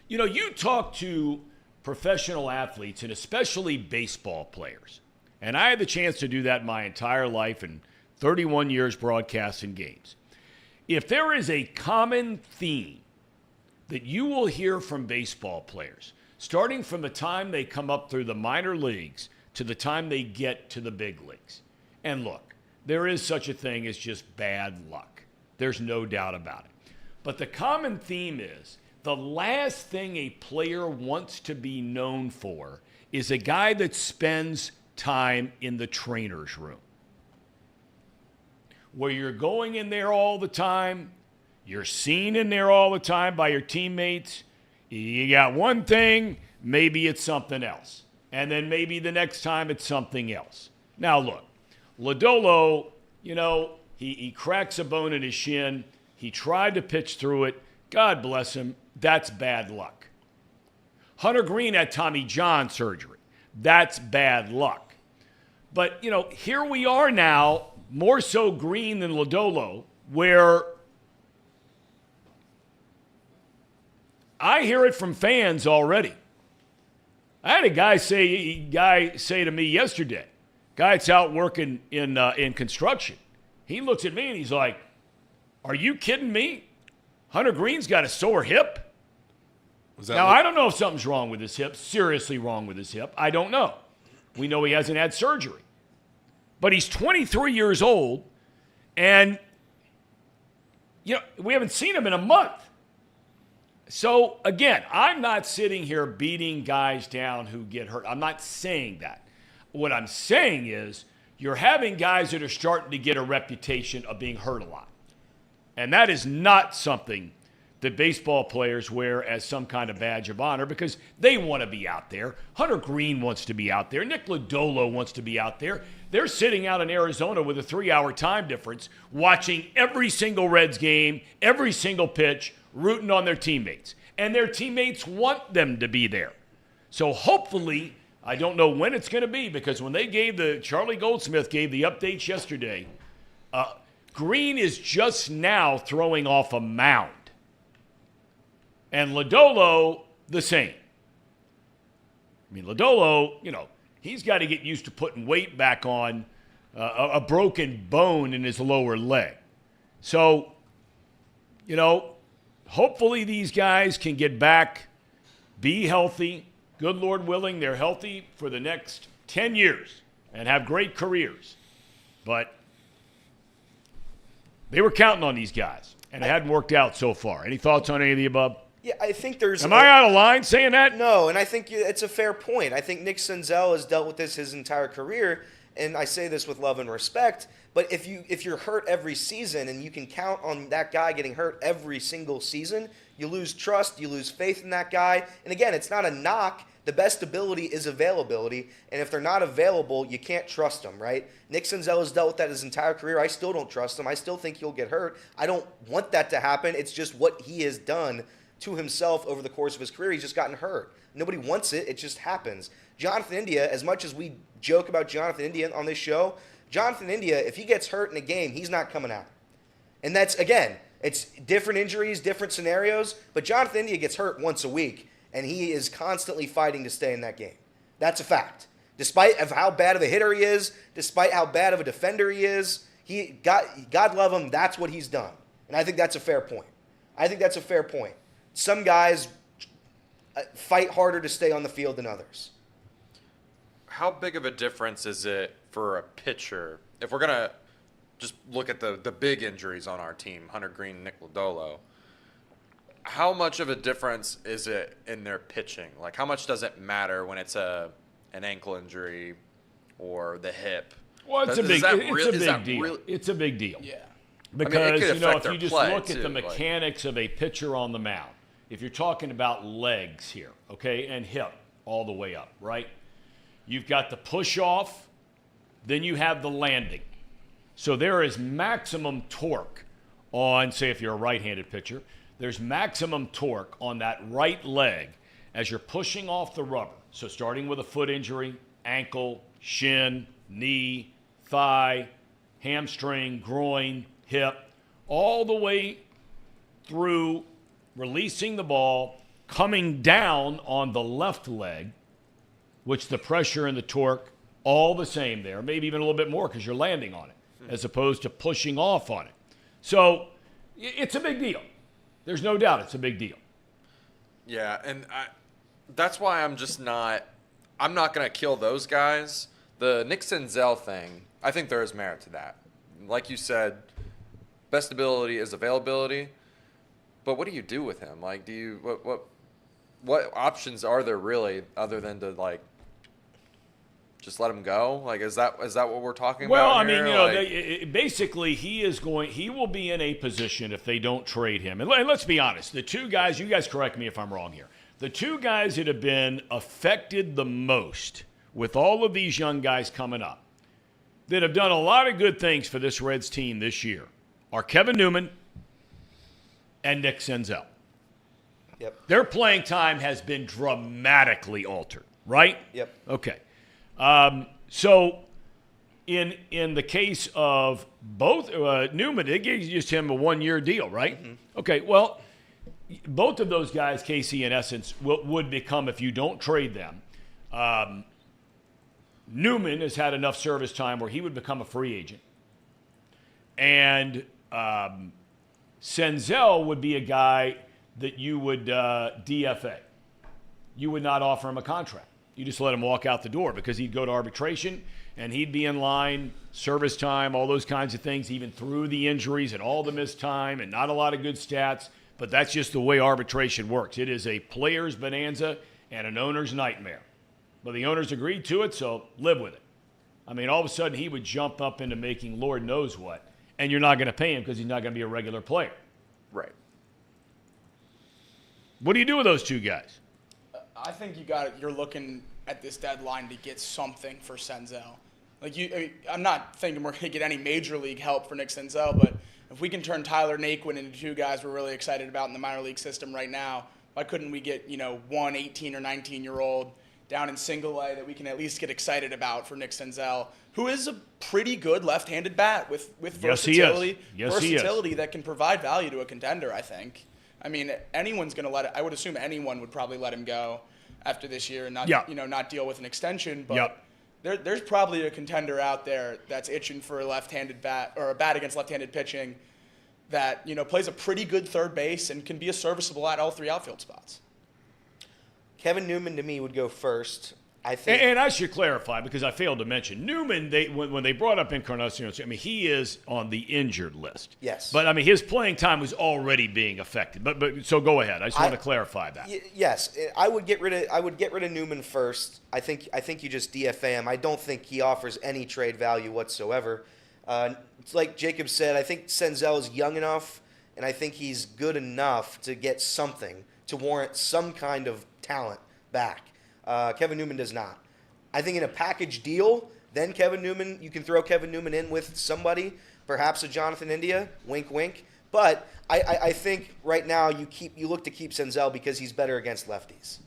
you talk to professional athletes and especially baseball players, and I had the chance to do that my entire life and 31 years broadcasting games. If there is a common theme that you will hear from baseball players, starting from the time they come up through the minor leagues to the time they get to the big leagues. And look, there is such a thing as just bad luck. There's no doubt about it. But the common theme is the last thing a player wants to be known for is a guy that spends time in the trainer's room, where you're going in there all the time, you're seen in there all the time by your teammates. You got one thing, maybe it's something else. And then maybe the next time it's something else. Now look, Lodolo, he cracks a bone in his shin. He tried to pitch through it. God bless him. That's bad luck. Hunter Green had Tommy John surgery. That's bad luck. But, here we are now, more so Green than Lodolo, where I hear it from fans already. I had a guy say to me yesterday, guy that's out working in construction. He looks at me and he's like, "Are you kidding me? Hunter Green's got a sore hip." Now, I don't know if something's wrong with his hip, seriously wrong with his hip. I don't know. We know he hasn't had surgery. But he's 23 years old, and we haven't seen him in a month. So, again, I'm not sitting here beating guys down who get hurt. I'm not saying that. What I'm saying is you're having guys that are starting to get a reputation of being hurt a lot. And that is not something that baseball players wear as some kind of badge of honor because they want to be out there. Hunter Green wants to be out there. Nick Lodolo wants to be out there. They're sitting out in Arizona with a 3-hour time difference, watching every single Reds game, every single pitch, rooting on their teammates. And their teammates want them to be there. So hopefully, I don't know when it's going to be because when Charlie Goldsmith gave the updates yesterday, Green is just now throwing off a mound. And Lodolo, the same. I mean, Lodolo, he's got to get used to putting weight back on a broken bone in his lower leg. So, hopefully these guys can get back, be healthy. Good Lord willing, they're healthy for the next 10 years and have great careers. But they were counting on these guys, and it hadn't worked out so far. Any thoughts on any of the above? Yeah, I think there's... Am I out of line saying that? No, and I think it's a fair point. I think Nick Senzel has dealt with this his entire career, and I say this with love and respect, but if you're hurt every season and you can count on that guy getting hurt every single season, You lose trust. You lose faith in that guy. And again, it's not a knock. The best ability is availability. And if they're not available, you can't trust them, right? Nick Senzel has dealt with that his entire career. I still don't trust him. I still think he'll get hurt. I don't want that to happen. It's just what he has done to himself over the course of his career. He's just gotten hurt. Nobody wants it. It just happens. Jonathan India, as much as we joke about Jonathan India on this show, Jonathan India, if he gets hurt in a game, he's not coming out. And that's, again, it's different injuries, different scenarios, but Jonathan India gets hurt once a week, and he is constantly fighting to stay in that game. That's a fact. Despite of how bad of a hitter he is, despite how bad of a defender he is, God love him, that's what he's done. And I think that's a fair point. Some guys fight harder to stay on the field than others. How big of a difference is it for a pitcher? If we're going to just look at the big injuries on our team, Hunter Green, Nick Lodolo, how much of a difference is it in their pitching? Like, how much does it matter when it's an ankle injury or the hip? Well, it's a big deal. It's a big deal. Yeah. Because, if you just look at the mechanics of a pitcher on the mound, if you're talking about legs here, okay, and hip all the way up, right? You've got the push off, then you have the landing. So there is maximum torque on, say, if you're a right-handed pitcher, there's maximum torque on that right leg as you're pushing off the rubber. So starting with a foot injury, ankle, shin, knee, thigh, hamstring, groin, hip, all the way through releasing the ball, coming down on the left leg, which the pressure and the torque, all the same there, maybe even a little bit more because you're landing on it, as opposed to pushing off on it. So it's a big deal. There's no doubt it's a big deal. Yeah, and that's why I'm not going to kill those guys. The Nick Senzel thing, I think there is merit to that. Like you said, best ability is availability. But what do you do with him? Like, what options are there really other than to, like, just let him go? Like, is that what we're talking well, about? Well, I mean, basically he will be in a position if they don't trade him. And let's be honest, the two guys, you guys correct me if I'm wrong here, the two guys that have been affected the most with all of these young guys coming up that have done a lot of good things for this Reds team this year are Kevin Newman and Nick Senzel. Yep. Their playing time has been dramatically altered, right? Yep. Okay. So in the case of both Newman, they gave just him a 1-year deal, right? Mm-hmm. Okay, well, both of those guys, Casey, in essence, would become, if you don't trade them, Newman has had enough service time where he would become a free agent. And Senzel would be a guy that you would DFA. You would not offer him a contract. You just let him walk out the door because he'd go to arbitration and he'd be in line, service time, all those kinds of things, even through the injuries and all the missed time and not a lot of good stats. But that's just the way arbitration works. It is a player's bonanza and an owner's nightmare. But the owners agreed to it, so live with it. I mean, all of a sudden he would jump up into making Lord knows what, and you're not going to pay him because he's not going to be a regular player. Right. What do you do with those two guys? I think you're looking at this deadline to get something for Senzel. I'm not thinking we're going to get any major league help for Nick Senzel, but if we can turn Tyler Naquin into two guys we're really excited about in the minor league system right now, why couldn't we get, one 18 or 19-year-old down in single A that we can at least get excited about for Nick Senzel, who is a pretty good left-handed bat with versatility, versatility that can provide value to a contender, I think. I mean, anyone's going to I would assume anyone would probably let him go after this year and not deal with an extension. But there's probably a contender out there that's itching for a left-handed bat or a bat against left-handed pitching that, plays a pretty good third base and can be a serviceable at all three outfield spots. Kevin Newman to me would go first. I think, and I should clarify because I failed to mention Newman. When they brought up Encarnacion, he is on the injured list. Yes, but his playing time was already being affected. But so go ahead. I just want to clarify that. Yes, I would get rid of Newman first. I think you just DFA him. I don't think he offers any trade value whatsoever. It's like Jacob said. I think Senzel is young enough and I think he's good enough to get something to warrant some kind of talent back. Kevin Newman does not. I think in a package deal, then you can throw Kevin Newman in with somebody, perhaps a Jonathan India, wink, wink. But I think right now you look to keep Senzel because he's better against lefties.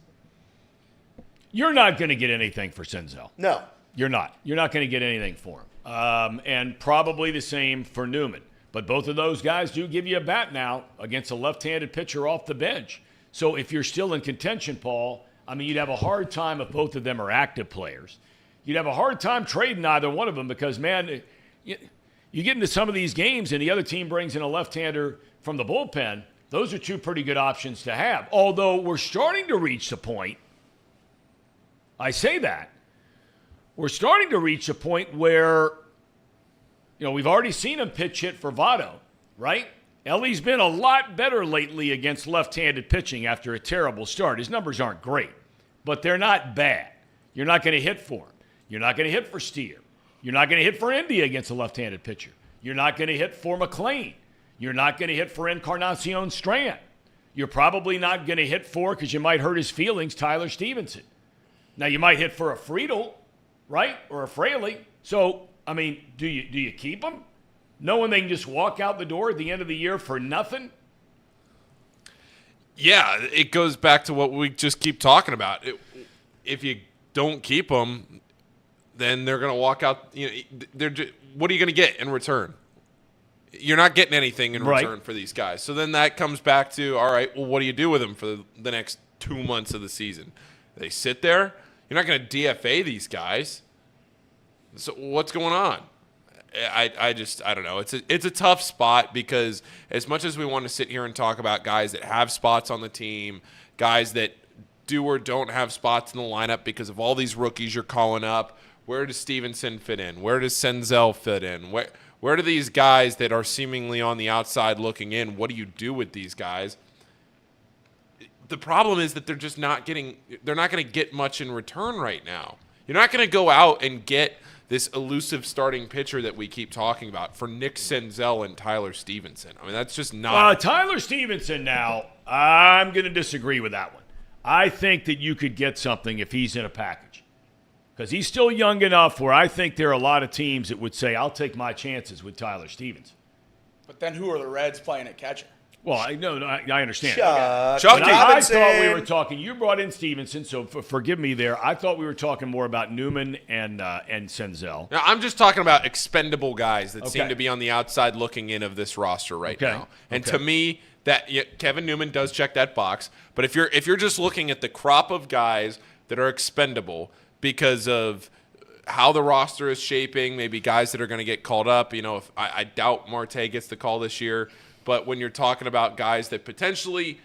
You're not going to get anything for Senzel. No. You're not. You're not going to get anything for him. And probably the same for Newman. But both of those guys do give you a bat now against a left-handed pitcher off the bench. So if you're still in contention, Paul, I mean, you'd have a hard time if both of them are active players. You'd have a hard time trading either one of them because, man, you get into some of these games and the other team brings in a left-hander from the bullpen. Those are two pretty good options to have. Although we're starting to reach the point, I say that, we're starting to reach a point where, we've already seen him pitch hit for Votto, right? Ellie's been a lot better lately against left-handed pitching after a terrible start. His numbers aren't great, but they're not bad. You're not going to hit for him. You're not going to hit for Steer. You're not going to hit for India against a left-handed pitcher. You're not going to hit for McLean. You're not going to hit for Encarnacion Strand. You're probably not going to hit for, because you might hurt his feelings, Tyler Stevenson. Now, you might hit for a Friedel, right, or a Fraley. So, I mean, do you keep them, knowing they can just walk out the door at the end of the year for nothing? Yeah, it goes back to what we just keep talking about. If you don't keep them, then they're going to walk out. What are you going to get in return? You're not getting anything in return for these guys. So then that comes back to, all right, well, what do you do with them for the next 2 months of the season? They sit there. You're not going to DFA these guys. So what's going on? I don't know. It's a tough spot because as much as we want to sit here and talk about guys that have spots on the team, guys that do or don't have spots in the lineup because of all these rookies you're calling up, where does Stevenson fit in? Where does Senzel fit in? Where do these guys that are seemingly on the outside looking in, what do you do with these guys? The problem is that they're just not going to get much in return right now. You're not going to go out and get this elusive starting pitcher that we keep talking about for Nick Senzel and Tyler Stevenson. I mean, that's just not. Tyler Stevenson now, I'm going to disagree with that one. I think that you could get something if he's in a package. Because he's still young enough where I think there are a lot of teams that would say, I'll take my chances with Tyler Stevenson. But then who are the Reds playing at catcher? Well, I understand. Chuck I thought we were talking. You brought in Stevenson, so forgive me there. I thought we were talking more about Newman and Senzel. Now, I'm just talking about expendable guys that seem to be on the outside looking in of this roster right now. And to me, Kevin Newman does check that box. But if you're just looking at the crop of guys that are expendable because of how the roster is shaping, maybe guys that are going to get called up. If I doubt Marte gets the call this year. But when you're talking about guys that potentially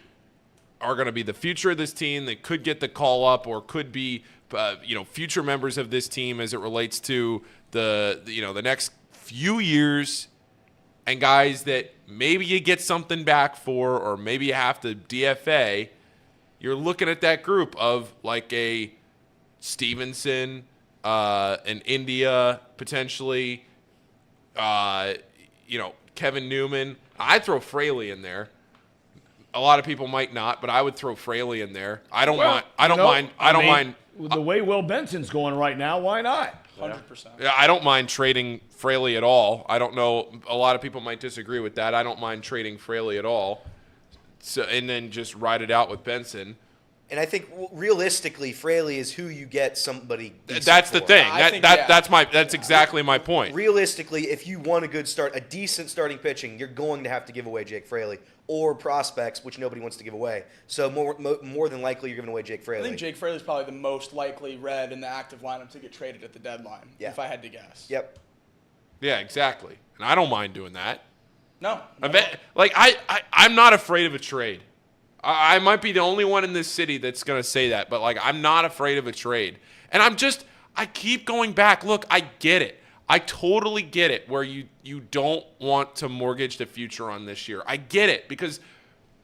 are going to be the future of this team, that could get the call up or could be, future members of this team as it relates to the next few years, and guys that maybe you get something back for, or maybe you have to DFA, you're looking at that group of like a Stevenson, an India potentially, Kevin Newman. I'd throw Fraley in there. A lot of people might not, but I would throw Fraley in there. I don't mind. The way Will Benson's going right now, why not? 100%. Yeah, I don't mind trading Fraley at all. I don't know. A lot of people might disagree with that. I don't mind trading Fraley at all. So, and then just ride it out with Benson. And I think realistically, Fraley is who you get somebody. That's the thing. That's exactly my point. Realistically, if you want a decent starting pitching, you're going to have to give away Jake Fraley or prospects, which nobody wants to give away. So more than likely, you're giving away Jake Fraley. I think Jake Fraley is probably the most likely Red in the active lineup to get traded at the deadline. Yeah. If I had to guess. Yep. Yeah, exactly. And I don't mind doing that. No. I'm not afraid of a trade. I might be the only one in this city that's going to say that, but I'm not afraid of a trade. And I keep going back. Look, I get it. I totally get it where you don't want to mortgage the future on this year. I get it because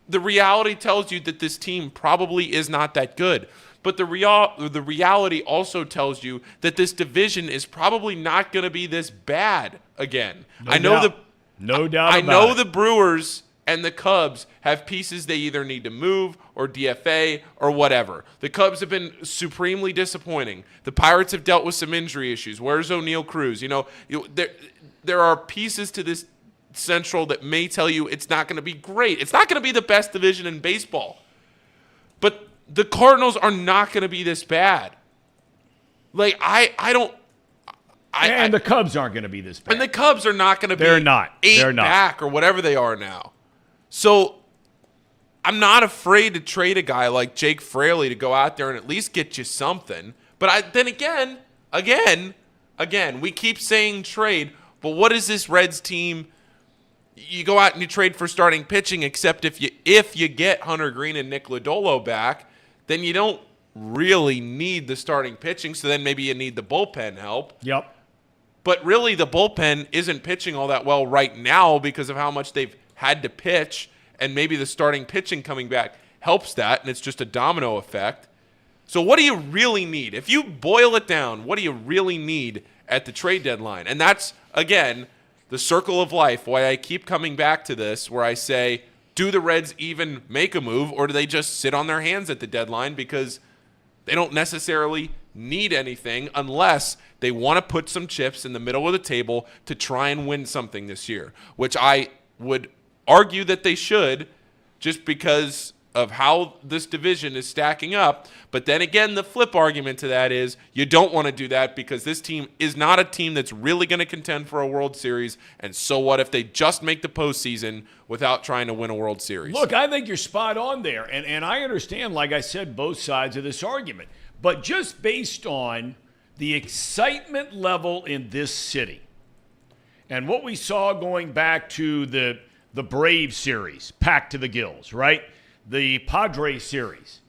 the reality tells you that this team probably is not that good. But the reality also tells you that this division is probably not going to be this bad again. No doubt about it. The Brewers and the Cubs have pieces they either need to move or DFA or whatever. The Cubs have been supremely disappointing. The Pirates have dealt with some injury issues. Where's O'Neal Cruz? There are pieces to this Central that may tell you it's not going to be great. It's not going to be the best division in baseball. But the Cardinals are not going to be this bad. Like, And the Cubs aren't going to be this bad. And the Cubs are not going to be They're not. eight They're not. back or whatever they are now. So I'm not afraid to trade a guy like Jake Fraley to go out there and at least get you something. But then again, we keep saying trade, but what is this Reds team? You go out and you trade for starting pitching, except if you get Hunter Green and Nick Lodolo back, then you don't really need the starting pitching, so then maybe you need the bullpen help. Yep. But really, the bullpen isn't pitching all that well right now because of how much they've had to pitch, and maybe the starting pitching coming back helps that, and it's just a domino effect. So what do you really need? If you boil it down, what do you really need at the trade deadline? And that's, again, the circle of life, why I keep coming back to this, where I say, do the Reds even make a move, or do they just sit on their hands at the deadline because they don't necessarily need anything unless they want to put some chips in the middle of the table to try and win something this year, which I would argue that they should, just because of how this division is stacking up. But then again, the flip argument to that is you don't want to do that because this team is not a team that's really going to contend for a World Series. And so what if they just make the postseason without trying to win a World Series? Look, I think you're spot on there. And I understand, like I said, both sides of this argument. But just based on the excitement level in this city and what we saw going back to the Braves series, packed to the gills, right? The Padres series,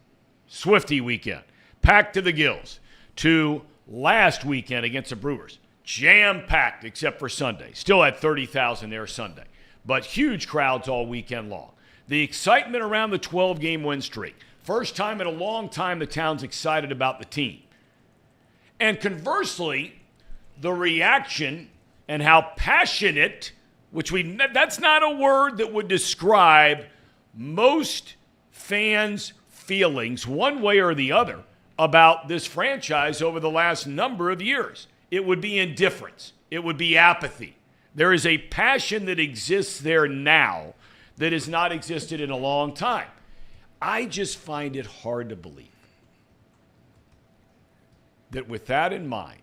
Swifty weekend, packed to the gills, to last weekend against the Brewers, jam-packed except for Sunday. Still had 30,000 there Sunday, but huge crowds all weekend long. The excitement around the 12-game win streak. First time in a long time the town's excited about the team. And conversely, the reaction and how passionate, that's not a word that would describe most fans' feelings one way or the other about this franchise over the last number of years. It would be indifference. It would be apathy. There is a passion that exists there now that has not existed in a long time. I just find it hard to believe that with that in mind,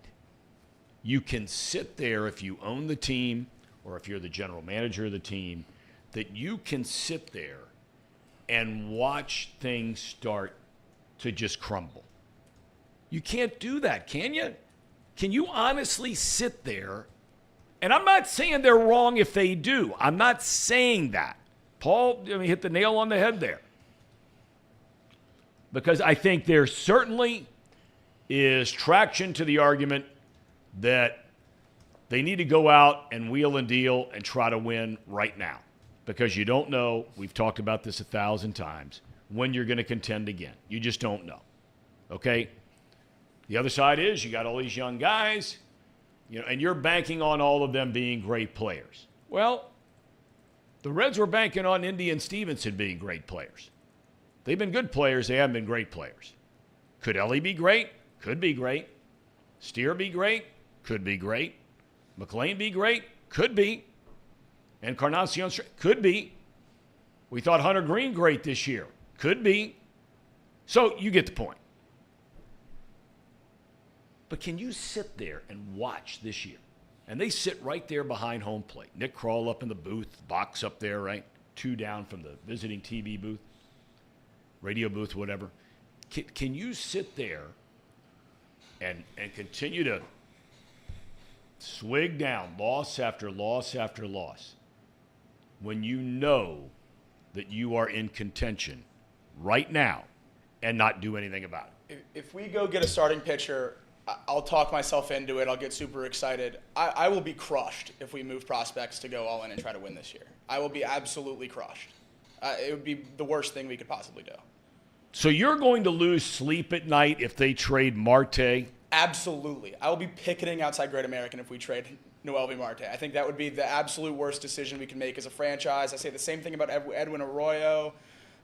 you can sit there if you own the team or if you're the general manager of the team, that you can sit there and watch things start to just crumble. You can't do that, can you? Can you honestly sit there? And I'm not saying they're wrong if they do. I'm not saying that. Paul hit the nail on the head there. Because I think there certainly is traction to the argument that they need to go out and wheel and deal and try to win right now. Because you don't know, we've talked about this 1,000 times, when you're going to contend again. You just don't know. Okay? The other side is you got all these young guys, and you're banking on all of them being great players. Well, the Reds were banking on Indy and Stevenson being great players. They've been good players. They haven't been great players. Could Ellie be great? Could be great. Steer be great? Could be great. McLean be great? Could be. Encarnacion could be. We thought Hunter Green great this year. Could be. So you get the point. But can you sit there and watch this year? And they sit right there behind home plate. Nick Kroll up in the booth, box up there, right? 2 down from the visiting TV booth, radio booth, whatever. Can you sit there and continue to swig down loss after loss after loss when you know that you are in contention right now and not do anything about it? If we go get a starting pitcher, I'll talk myself into it. I'll get super excited. I will be crushed if we move prospects to go all in and try to win this year. I will be absolutely crushed. It would be the worst thing we could possibly do. So you're going to lose sleep at night if they trade Marte? Absolutely. I will be picketing outside Great American if we trade Noelvi Marte. I think that would be the absolute worst decision we can make as a franchise. I say the same thing about Edwin Arroyo.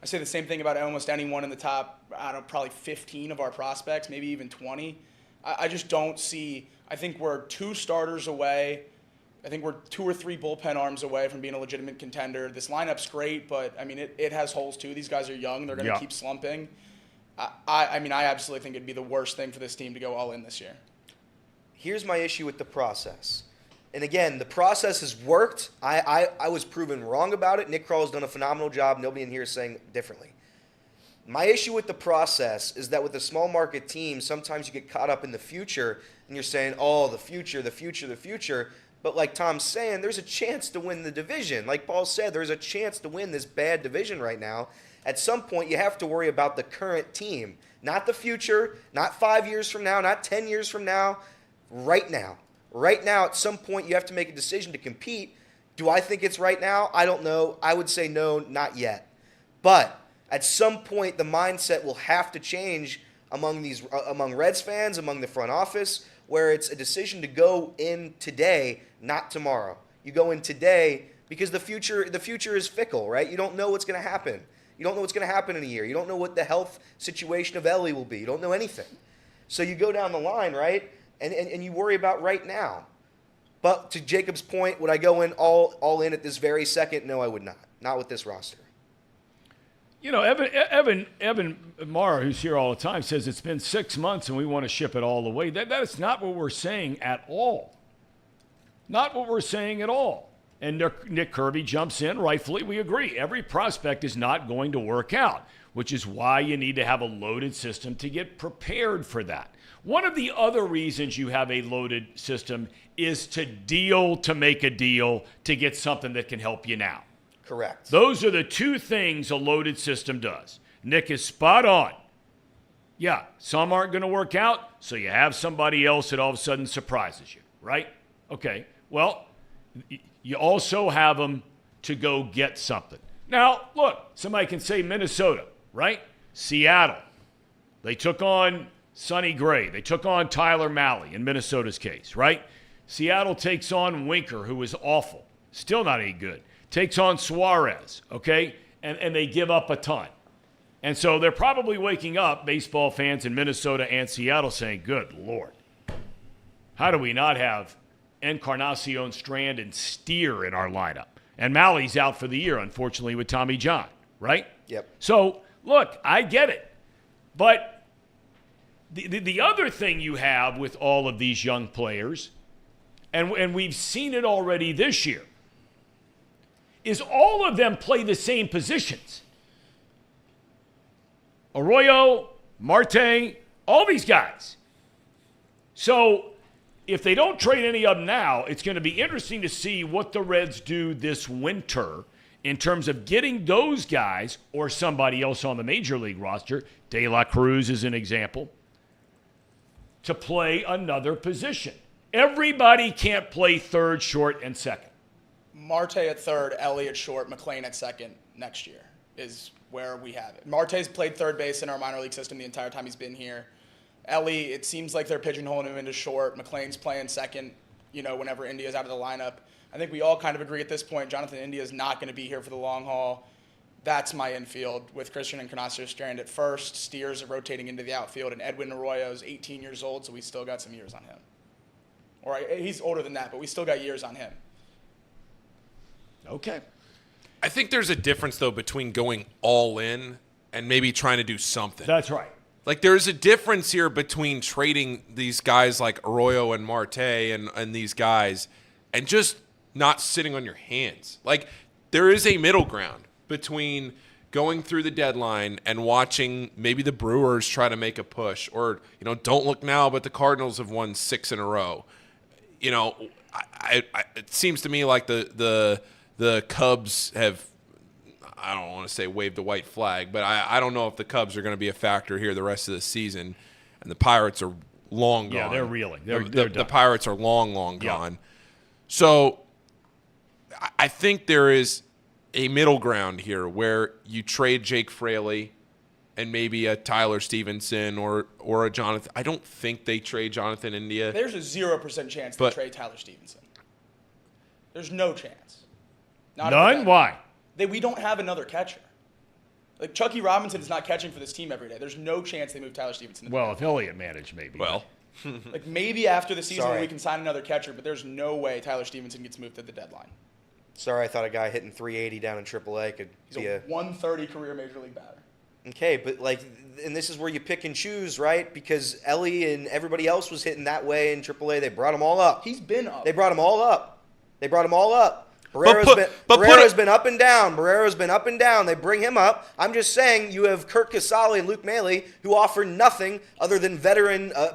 I say the same thing about almost anyone in the top, I don't know, probably 15 of our prospects, maybe even 20. I just don't see. I think we're 2 starters away. I think we're 2 or 3 bullpen arms away from being a legitimate contender. This lineup's great, but I mean, it has holes too. These guys are young. They're going to keep slumping. I mean, I absolutely think it'd be the worst thing for this team to go all in this year. Here's my issue with the process. And again, the process has worked. I was proven wrong about it. Nick Krall's done a phenomenal job. Nobody in here is saying differently. My issue with the process is that with a small market team, sometimes you get caught up in the future and you're saying, oh, the future, the future, the future. But like Tom's saying, there's a chance to win the division. Like Paul said, there's a chance to win this bad division right now. At some point, you have to worry about the current team, not the future, not 5 years from now, not 10 years from now, right now. Right now, at some point, you have to make a decision to compete. Do I think it's right now? I don't know. I would say no, not yet. But at some point, the mindset will have to change among Reds fans, among the front office, where it's a decision to go in today, not tomorrow. You go in today because the future is fickle, right? You don't know what's going to happen. You don't know what's going to happen in a year. You don't know what the health situation of Ellie will be. You don't know anything. So you go down the line, right? And you worry about right now. But to Jacob's point, would I go in all in at this very second? No, I would not. Not with this roster. You know, Evan Mara, who's here all the time, says it's been 6 months and we want to ship it all away. That is not what we're saying at all. Not what we're saying at all. And Nick Kirby jumps in, rightfully, we agree. Every prospect is not going to work out, which is why you need to have a loaded system to get prepared for that. One of the other reasons you have a loaded system is to make a deal to get something that can help you now. Correct. Those are the 2 things a loaded system does. Nick is spot on. Yeah, some aren't going to work out, so you have somebody else that all of a sudden surprises you, right? Okay, well, you also have them to go get something. Now, look, somebody can say Minnesota, right? Seattle. They took on Sonny Gray. They took on Tyler Mahle in Minnesota's case, right? Seattle takes on Winker, who was awful. Still not any good. Takes on Suarez, okay? And they give up a ton. And so they're probably waking up, baseball fans in Minnesota and Seattle, saying, good Lord, how do we not have Encarnacion, Strand, and Steer in our lineup? And Mally's out for the year, unfortunately, with Tommy John, right? Yep. So, look, I get it. But the other thing you have with all of these young players, and we've seen it already this year, is all of them play the same positions. Arroyo, Marte, all these guys. So if they don't trade any of them now, it's going to be interesting to see what the Reds do this winter in terms of getting those guys or somebody else on the major league roster, De La Cruz is an example, to play another position. Everybody can't play third, short, and second. Marte at third, Ellie at short, McLean at second next year is where we have it. Marte's played third base in our minor league system the entire time he's been here. Ellie, it seems like they're pigeonholing him into short. McLean's playing second, whenever India's out of the lineup. I think we all kind of agree at this point Jonathan India is not going to be here for the long haul. That's my infield with Christian Encarnacion Strand at first. Steers are rotating into the outfield, and Edwin Arroyo's 18 years old, so we still got some years on him. Or he's older than that, but we still got years on him. Okay. I think there's a difference, though, between going all in and maybe trying to do something. That's right. Like, there's a difference here between trading these guys like Arroyo and Marte and these guys and just not sitting on your hands. Like, there is a middle ground between going through the deadline and watching maybe the Brewers try to make a push or, don't look now, but the Cardinals have won 6 in a row. It seems to me like the Cubs have, I don't want to say waved the white flag, but I don't know if the Cubs are going to be a factor here the rest of the season. And the Pirates are long gone. Yeah, they're reeling. They're the done. Pirates are long gone. So I think there is a middle ground here where you trade Jake Fraley and maybe a Tyler Stevenson or a Jonathan. I don't think they trade Jonathan India. There's a 0% chance they trade Tyler Stevenson. There's no chance. None? Why? We don't have another catcher. Like, Chucky Robinson is not catching for this team every day. There's no chance they move Tyler Stevenson. Well, if Elliott managed, maybe. Well. Like, maybe after the season we can sign another catcher, but there's no way Tyler Stevenson gets moved at the deadline. Sorry, I thought a guy hitting 380 down in AAA could be a 130 career major league batter. Okay, but and this is where you pick and choose, right? Because Ellie and everybody else was hitting that way in AAA. They brought them all up. He's been up. They brought them all up. Barrero's been up and down. Barrero's been up and down. They bring him up. I'm just saying you have Kurt Casale and Luke Maley who offer nothing other than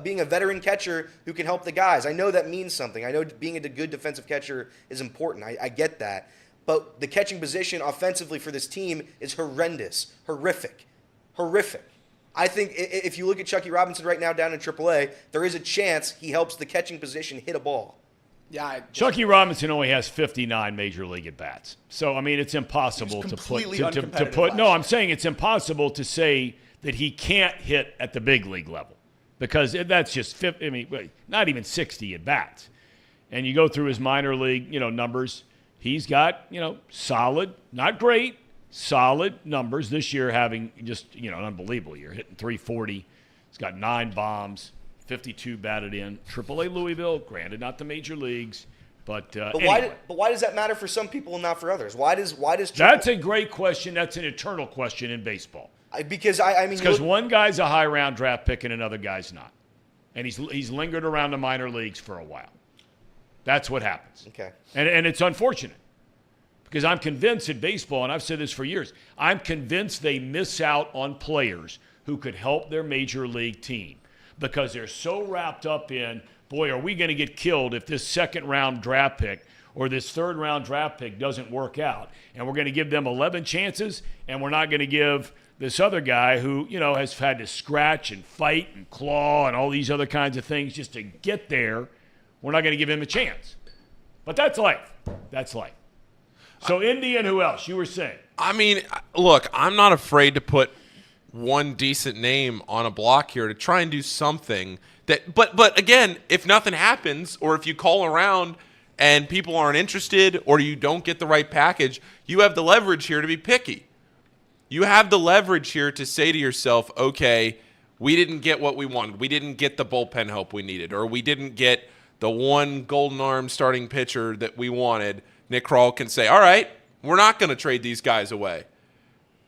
being a veteran catcher who can help the guys. I know that means something. I know being a good defensive catcher is important. I get that. But the catching position offensively for this team is horrendous, horrific. I think if you look at Chucky Robinson right now down in AAA, there is a chance he helps the catching position hit a ball. Yeah, Chucky Robinson only has 59 major league at bats, so I mean it's impossible to put. No, I'm saying it's impossible to say that he can't hit at the big league level because that's just 50. I mean, not even 60 at bats. And you go through his minor league, numbers. He's got solid, not great, solid numbers this year. Having just an unbelievable year, hitting 340. He's got 9 bombs. 52 batted in. AAA Louisville, granted not the major leagues, but anyway. Why does that matter for some people and not for others? Why does That's a great question. That's an eternal question in baseball. Because one guy's a high round draft pick and another guy's not, and he's lingered around the minor leagues for a while. That's what happens. Okay. And it's unfortunate because I'm convinced in baseball, and I've said this for years, I'm convinced they miss out on players who could help their major league team. Because they're so wrapped up in, boy, are we going to get killed if this second-round draft pick or this third-round draft pick doesn't work out. And we're going to give them 11 chances, and we're not going to give this other guy who, has had to scratch and fight and claw and all these other kinds of things just to get there. We're not going to give him a chance. But that's life. That's life. So Indy and who else? You were saying. I mean, look, I'm not afraid to put one decent name on a block here to try and do something that but again, if nothing happens or if you call around and people aren't interested or you don't get the right package, you have the leverage here to be picky. You have the leverage here to say to yourself, okay, we didn't get what we wanted. We didn't get the bullpen help we needed, or we didn't get the one golden arm starting pitcher that we wanted. Nick Krall can say, all right, we're not going to trade these guys away.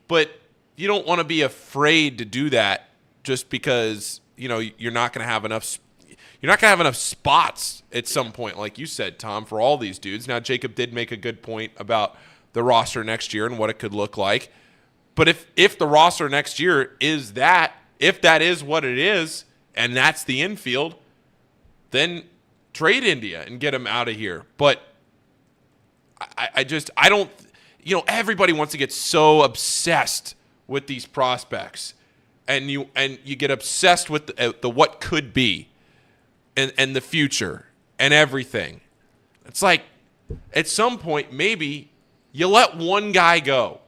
But you don't want to be afraid to do that just because, you're not going to have enough. You're not going to have enough spots at some point, like you said, Tom, for all these dudes. Now, Jacob did make a good point about the roster next year and what it could look like. But if the roster next year is that, if that is what it is, and that's the infield, then trade India and get him out of here. But I don't. Everybody wants to get so obsessed with these prospects, and you get obsessed with the what could be, and the future and everything. It's like at some point maybe you let one guy go,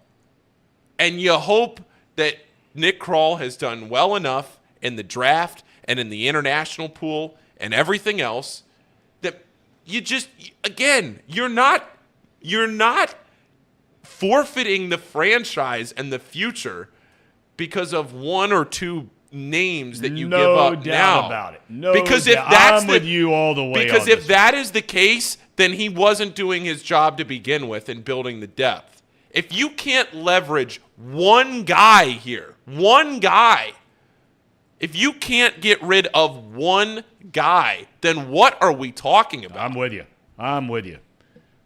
and you hope that Nick Krall has done well enough in the draft and in the international pool and everything else that you're not forfeiting the franchise and the future because of one or two names that you give up now. No doubt about it. I'm with you all the way. Because if that is the case, then he wasn't doing his job to begin with in building the depth. If you can't leverage one guy here, if you can't get rid of one guy, then what are we talking about? I'm with you.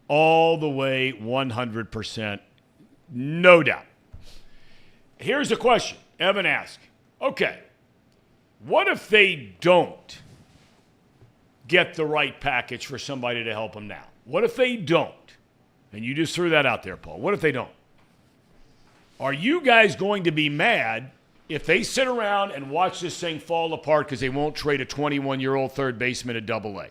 All the way, 100%. No doubt. Here's a question. Evan asked, okay, what if they don't get the right package for somebody to help them now? What if they don't? And you just threw that out there, Paul. What if they don't? Are you guys going to be mad if they sit around and watch this thing fall apart because they won't trade a 21-year-old third baseman at Double-A?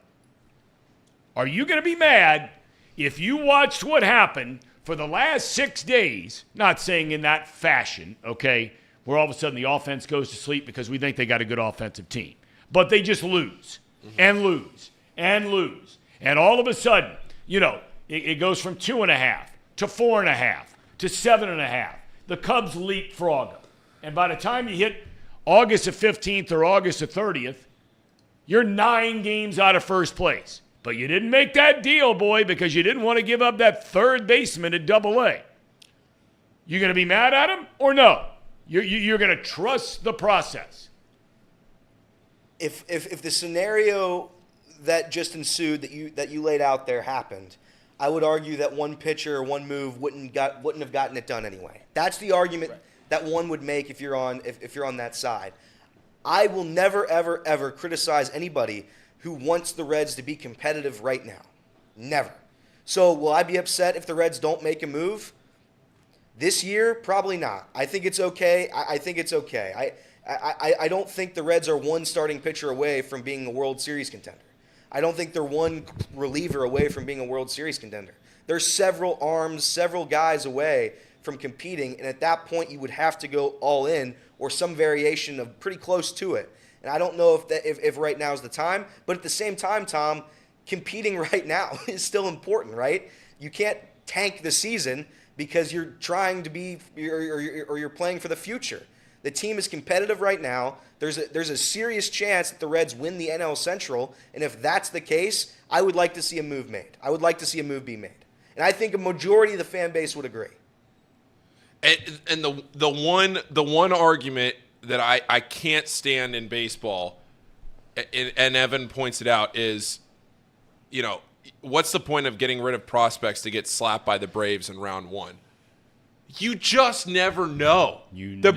Are you going to be mad if you watched what happened for the last 6 days, not saying in that fashion, okay, where all of a sudden the offense goes to sleep because we think they got a good offensive team, but they just lose and lose and lose. And all of a sudden, It goes from 2.5 to 4.5 to 7.5. The Cubs leapfrog them. And by the time you hit August the 15th or August the 30th, you're 9 games out of first place. But you didn't make that deal, boy, because you didn't want to give up that third baseman at Double-A. You going to be mad at him or no? You're going to trust the process. If the scenario that just ensued that you laid out there happened, I would argue that one pitcher or one move wouldn't have gotten it done anyway. That's the argument that one would make if you're on that side. I will never ever ever criticize anybody who wants the Reds to be competitive right now. Never. So will I be upset if the Reds don't make a move? This year, probably not. I think it's okay. I think it's okay. I don't think the Reds are one starting pitcher away from being a World Series contender. I don't think they're one reliever away from being a World Series contender. There's several arms, several guys away from competing, and at that point you would have to go all in or some variation of pretty close to it. And I don't know if right now is the time, but at the same time, Tom, competing right now is still important, right? You can't tank the season because you're trying to be or you're playing for the future. The team is competitive right now. There's a serious chance that the Reds win the NL Central, and if that's the case, I would like to see a move made. I would like to see a move be made. And I think a majority of the fan base would agree. And the one argument that I can't stand in baseball, and Evan points it out, is, what's the point of getting rid of prospects to get slapped by the Braves in round 1? You just never know. The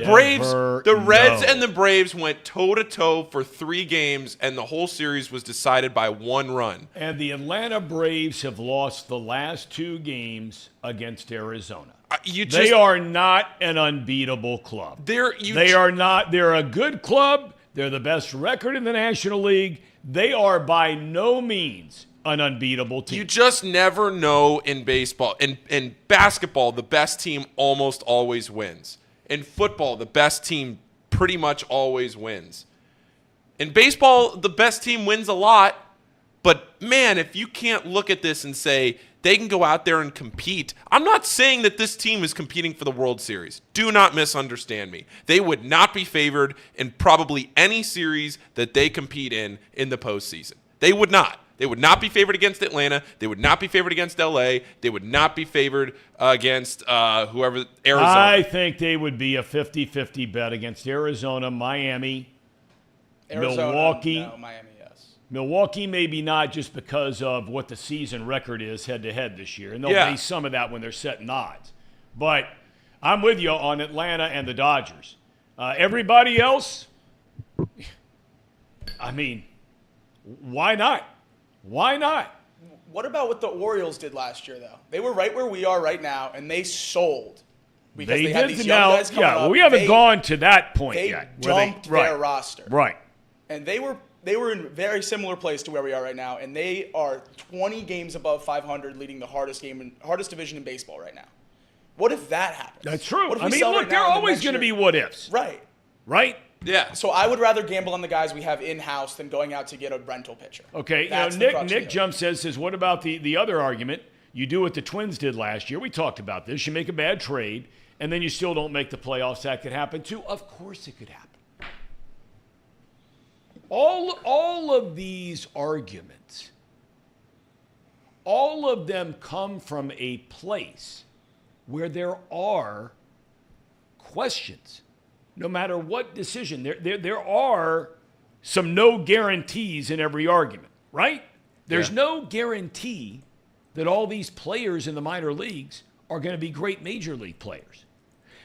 Reds and the Braves went toe-to-toe for 3 games, and the whole series was decided by 1 run. And the Atlanta Braves have lost the last 2 games against Arizona. They are not an unbeatable club. They're not. They're a good club. They're the best record in the National League. They are by no means an unbeatable team. You just never know in baseball. In basketball, the best team almost always wins. In football, the best team pretty much always wins. In baseball, the best team wins a lot. But, man, if you can't look at this and say they can go out there and compete. I'm not saying that this team is competing for the World Series. Do not misunderstand me. They would not be favored in probably any series that they compete in the postseason. They would not. They would not be favored against Atlanta. They would not be favored against LA. They would not be favored against whoever, Arizona. I think they would be a 50-50 bet against Arizona, Miami, Milwaukee. No, Miami, yes. Milwaukee maybe not, just because of what the season record is head-to-head this year. And they'll base some of that when they're setting odds. But I'm with you on Atlanta and the Dodgers. Everybody else, I mean, why not? Why not? What about what the Orioles did last year, though? They were right where we are right now, and they sold. Because they had these young guys coming up. We haven't gone to that point yet. They dumped their roster. Right. And they were in a very similar place to where we are right now, and they are 20 games above 500, leading the hardest division in baseball right now. What if that happens? That's true. I mean, look, there are always going to be what ifs. Right. Right? Yeah. So I would rather gamble on the guys we have in-house than going out to get a rental pitcher. Okay. Nick jumps says, what about the other argument? You do what the Twins did last year. We talked about this. You make a bad trade, and then you still don't make the playoffs. That could happen too. Of course it could happen. All of these arguments, all of them come from a place where there are questions. No matter what decision, there are some no guarantees in every argument, right? There's no guarantee that all these players in the minor leagues are going to be great major league players.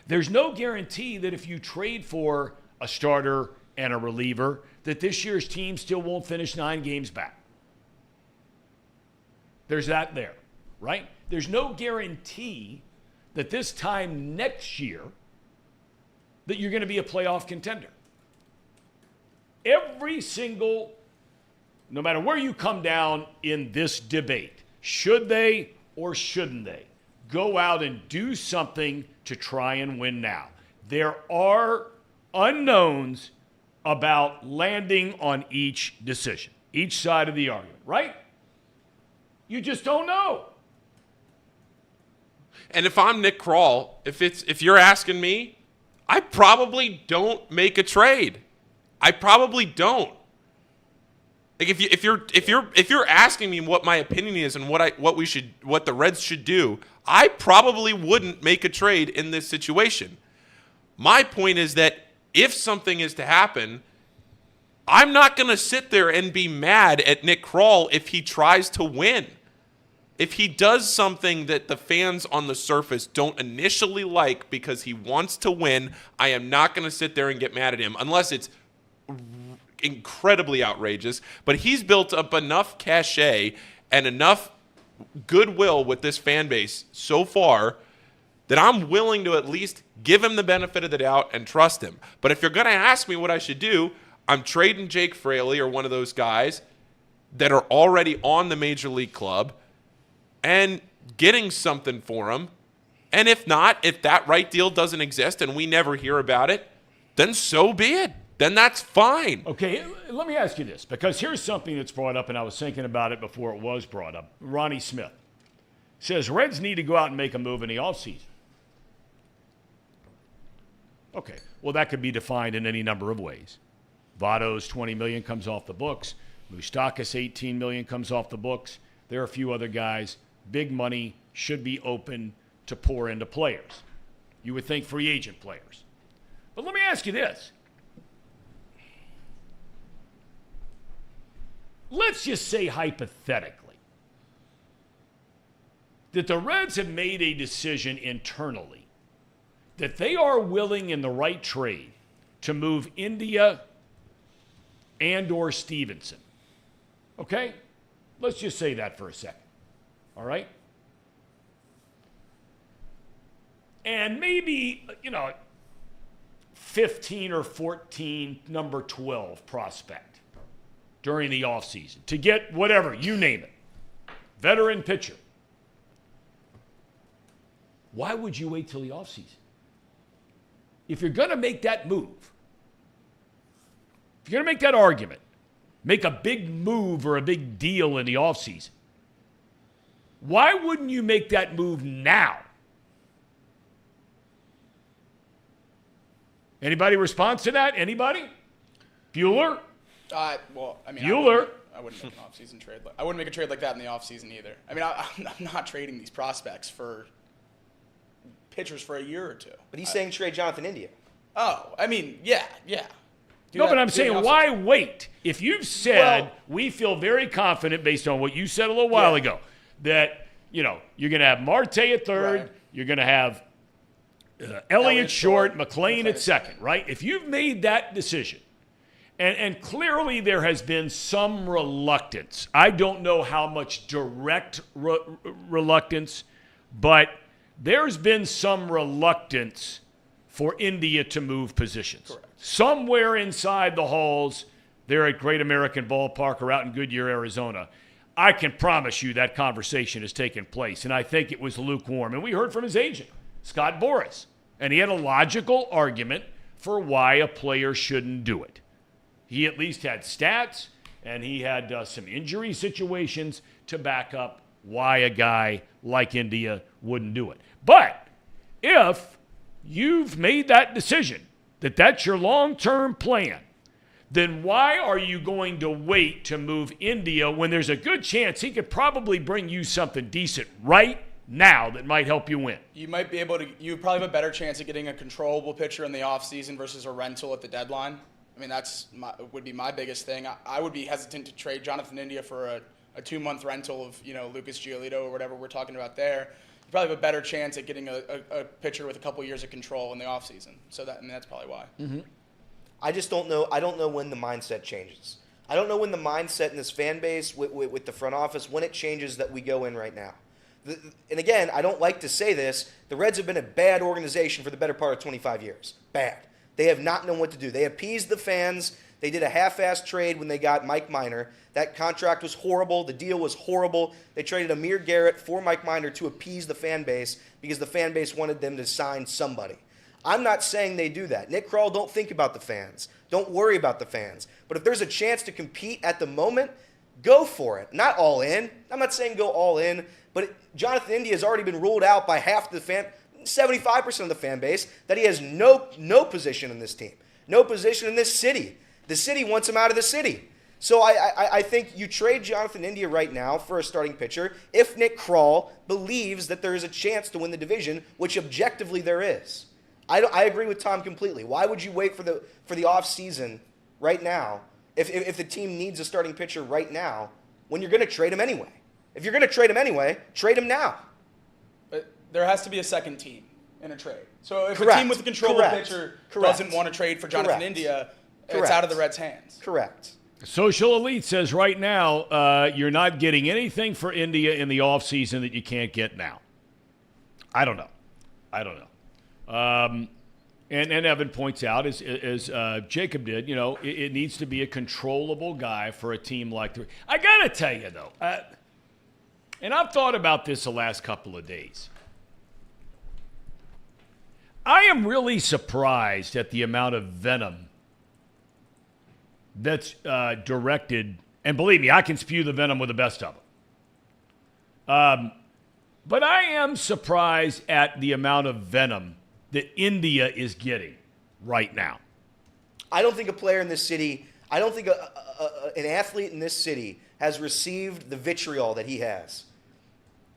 There's no guarantee that if you trade for a starter and a reliever, that this year's team still won't finish 9 games back. There's that there, right? There's no guarantee that this time next year that you're going to be a playoff contender. Every single, no matter where you come down in this debate, should they or shouldn't they go out and do something to try and win now? There are unknowns about landing on each decision, each side of the argument, right? You just don't know. And if I'm Nick Krall, if you're asking me, I probably don't make a trade. I probably don't. Like if you're asking me what my opinion is and what the Reds should do, I probably wouldn't make a trade in this situation. My point is that if something is to happen, I'm not going to sit there and be mad at Nick Krall if he tries to win. If he does something that the fans on the surface don't initially like because he wants to win, I am not going to sit there and get mad at him unless it's incredibly outrageous. But he's built up enough cachet and enough goodwill with this fan base so far that I'm willing to at least give him the benefit of the doubt and trust him. But if you're going to ask me what I should do, I'm trading Jake Fraley or one of those guys that are already on the major league club and getting something for him. And if not, if that right deal doesn't exist and we never hear about it, then so be it. Then that's fine. Okay, let me ask you this, because here's something that's brought up, and I was thinking about it before it was brought up. Ronnie Smith says Reds need to go out and make a move in the offseason. Okay, well, that could be defined in any number of ways. Votto's $20 million comes off the books. Moustakas $18 million comes off the books. There are a few other guys. Big money should be open to pour into players. You would think free agent players. But let me ask you this. Let's just say hypothetically that the Reds have made a decision internally that they are willing in the right trade to move India and or Stevenson. Okay? Let's just say that for a second. All right? And maybe, 15 or 14 number 12 prospect during the offseason to get whatever, you name it. Veteran pitcher. Why would you wait till the offseason? If you're going to make that move, if you're going to make that argument, make a big move or a big deal in the offseason, why wouldn't you make that move now? Anybody respond to that? Anybody? Bueller? Bueller. I wouldn't make an off-season trade. I wouldn't make a trade like that in the off-season either. I mean, I'm not trading these prospects for pitchers for a year or two. But he's saying trade Jonathan India. Oh, I mean, yeah. No, but I'm saying, why wait? If you've said, we feel very confident based on what you said a little while ago, that, you're going to have Marte at third, right. You're going to have Elliott short, McLean at second, right? If you've made that decision, and clearly there has been some reluctance. I don't know how much direct reluctance, but there's been some reluctance for India to move positions. Correct. Somewhere inside the halls, there at Great American Ballpark or out in Goodyear, Arizona, I can promise you that conversation has taken place, and I think it was lukewarm. And we heard from his agent, Scott Boras, and he had a logical argument for why a player shouldn't do it. He at least had stats, and he had some injury situations to back up why a guy like India wouldn't do it. But if you've made that decision, that that's your long-term plan, then why are you going to wait to move India when there's a good chance he could probably bring you something decent right now that might help you win? You might be able to. You probably have a better chance of getting a controllable pitcher in the offseason versus a rental at the deadline. I mean, would be my biggest thing. I would be hesitant to trade Jonathan India for a 2-month rental of Lucas Giolito or whatever we're talking about there. You probably have a better chance at getting a pitcher with a couple years of control in the offseason. So that's probably why. Mm-hmm. I just don't know. I don't know when the mindset changes. I don't know when the mindset in this fan base with the front office, when it changes that we go in right now. And again, I don't like to say this. The Reds have been a bad organization for the better part of 25 years. Bad. They have not known what to do. They appeased the fans. They did a half-assed trade when they got Mike Minor. That contract was horrible. The deal was horrible. They traded Amir Garrett for Mike Minor to appease the fan base because the fan base wanted them to sign somebody. I'm not saying they do that. Nick Krall, don't think about the fans. Don't worry about the fans. But if there's a chance to compete at the moment, go for it. Not all in. I'm not saying go all in, But Jonathan India has already been ruled out by 75% of the fan base, that he has no position in this team, no position in this city. The city wants him out of the city. So I think you trade Jonathan India right now for a starting pitcher if Nick Krall believes that there is a chance to win the division, which objectively there is. I agree with Tom completely. Why would you wait for the off season right now if the team needs a starting pitcher right now when you're going to trade him anyway? If you're going to trade him anyway, trade him now. But there has to be a second team in a trade. So if a team with a controllable pitcher doesn't want to trade for Jonathan India, it's out of the Reds' hands. Correct. Social Elite says right now you're not getting anything for India in the offseason that you can't get now. I don't know. And Evan points out, as Jacob did, it needs to be a controllable guy for a team like the. I got to tell you, though, and I've thought about this the last couple of days. I am really surprised at the amount of venom that's directed, and believe me, I can spew the venom with the best of them. But I am surprised at the amount of venom that India is getting right now. I don't think a player in this city, I don't think an athlete in this city has received the vitriol that he has.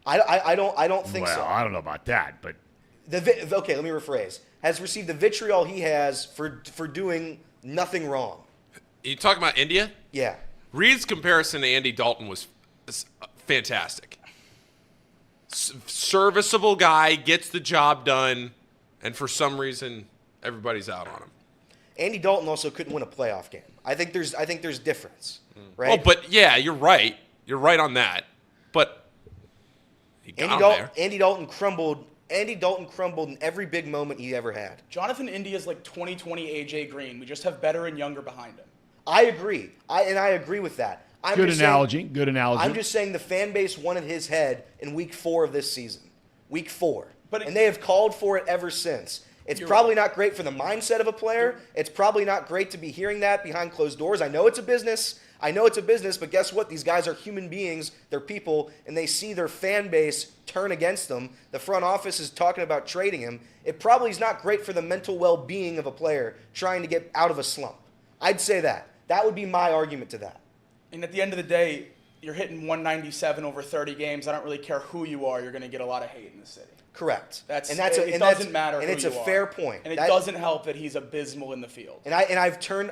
I don't think so. Well, I don't know about that, but okay, let me rephrase. Has received the vitriol he has for doing nothing wrong. You talking about India? Yeah. Reed's comparison to Andy Dalton was fantastic. Serviceable guy, gets the job done, and for some reason, everybody's out on him. Andy Dalton also couldn't win a playoff game. I think there's difference, right? Oh, but yeah, you're right. You're right on that. But he got there. Andy Dalton crumbled in every big moment he ever had. Jonathan India is like 2020 AJ Green. We just have better and younger behind him. I agree. I agree with that. Good analogy. I'm just saying the fan base wanted his head in week 4 of this season. Week 4. And they have called for it ever since. It's probably not great for the mindset of a player. It's probably not great to be hearing that behind closed doors. I know it's a business, but guess what? These guys are human beings. They're people, and they see their fan base turn against them. The front office is talking about trading him. It probably is not great for the mental well-being of a player trying to get out of a slump. I'd say that. That would be my argument to that. And at the end of the day, you're hitting 197 over 30 games. I don't really care who you are. You're going to get a lot of hate in the city. Correct. It doesn't matter. And it's a fair point. And it doesn't help that he's abysmal in the field. And I've turned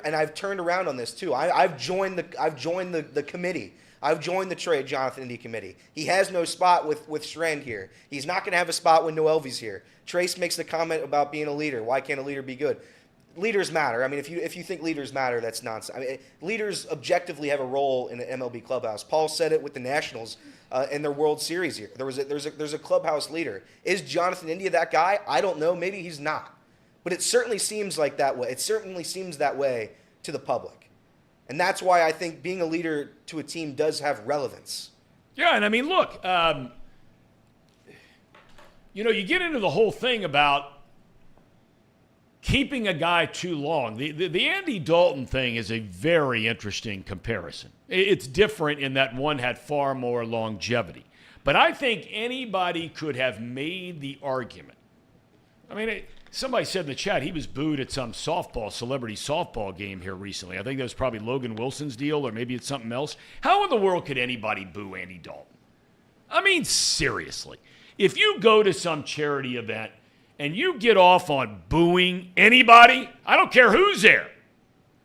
around on this too. I've joined the committee. I've joined the trade Jonathan India committee. He has no spot with Schrand here. He's not going to have a spot when Noelvi's here. Trace makes the comment about being a leader. Why can't a leader be good? Leaders matter. I mean, if you think leaders matter, that's nonsense. I mean, leaders objectively have a role in the MLB clubhouse. Paul said it with the Nationals in their World Series here. There's a clubhouse leader. Is Jonathan India that guy? I don't know. Maybe he's not. But it certainly seems like that way. It certainly seems that way to the public. And that's why I think being a leader to a team does have relevance. Yeah, and I mean, look, you get into the whole thing about keeping a guy too long. The Andy Dalton thing is a very interesting comparison. It's different in that one had far more longevity. But I think anybody could have made the argument. I mean, somebody said in the chat he was booed at some celebrity softball game here recently. I think that was probably Logan Wilson's deal, or maybe it's something else. How in the world could anybody boo Andy Dalton? I mean, seriously. If you go to some charity event and you get off on booing anybody, I don't care who's there,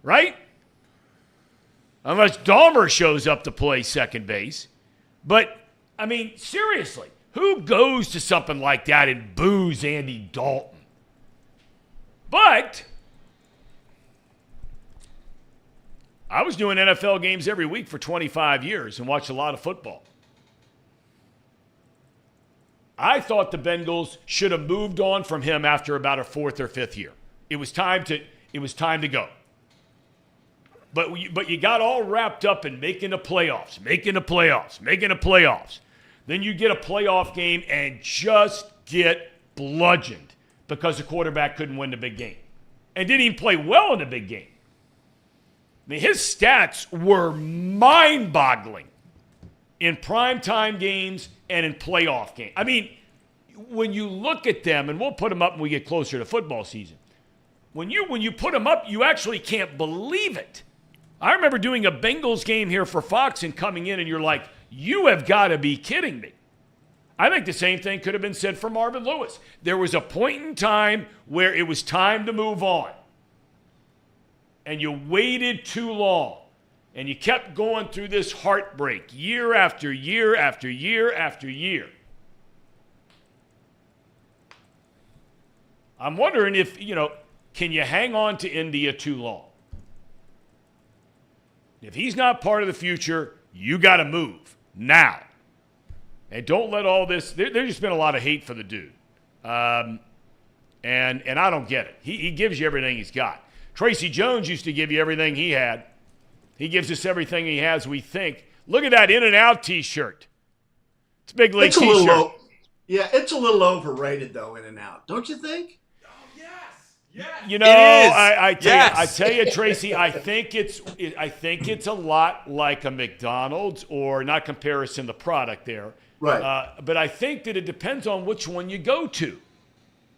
right? Unless Dahmer shows up to play second base. But, I mean, seriously, who goes to something like that and boos Andy Dalton? But I was doing NFL games every week for 25 years and watched a lot of football. I thought the Bengals should have moved on from him after about a 4th or 5th year. It was time to go. But you got all wrapped up in making the playoffs. Then you get a playoff game and just get bludgeoned because the quarterback couldn't win the big game and didn't even play well in the big game. I mean, his stats were mind-boggling in primetime games and in playoff games. I mean, when you look at them, and we'll put them up when we get closer to football season, when you put them up, you actually can't believe it. I remember doing a Bengals game here for Fox and coming in, and you're like, you have got to be kidding me. I think the same thing could have been said for Marvin Lewis. There was a point in time where it was time to move on, and you waited too long, and you kept going through this heartbreak year after year after year after year. I'm wondering if, can you hang on to India too long? If he's not part of the future, you got to move now. And don't let all this – there's just been a lot of hate for the dude. And I don't get it. He gives you everything he's got. Tracy Jones used to give you everything he had. He gives us everything he has, we think. Look at that In-N-Out T-shirt. It's a big league T-shirt. It's a little overrated, though, In-N-Out. Don't you think? I tell you, Tracy, I think it's a lot like a McDonald's, or not comparison the product there. Right. But I think that it depends on which one you go to.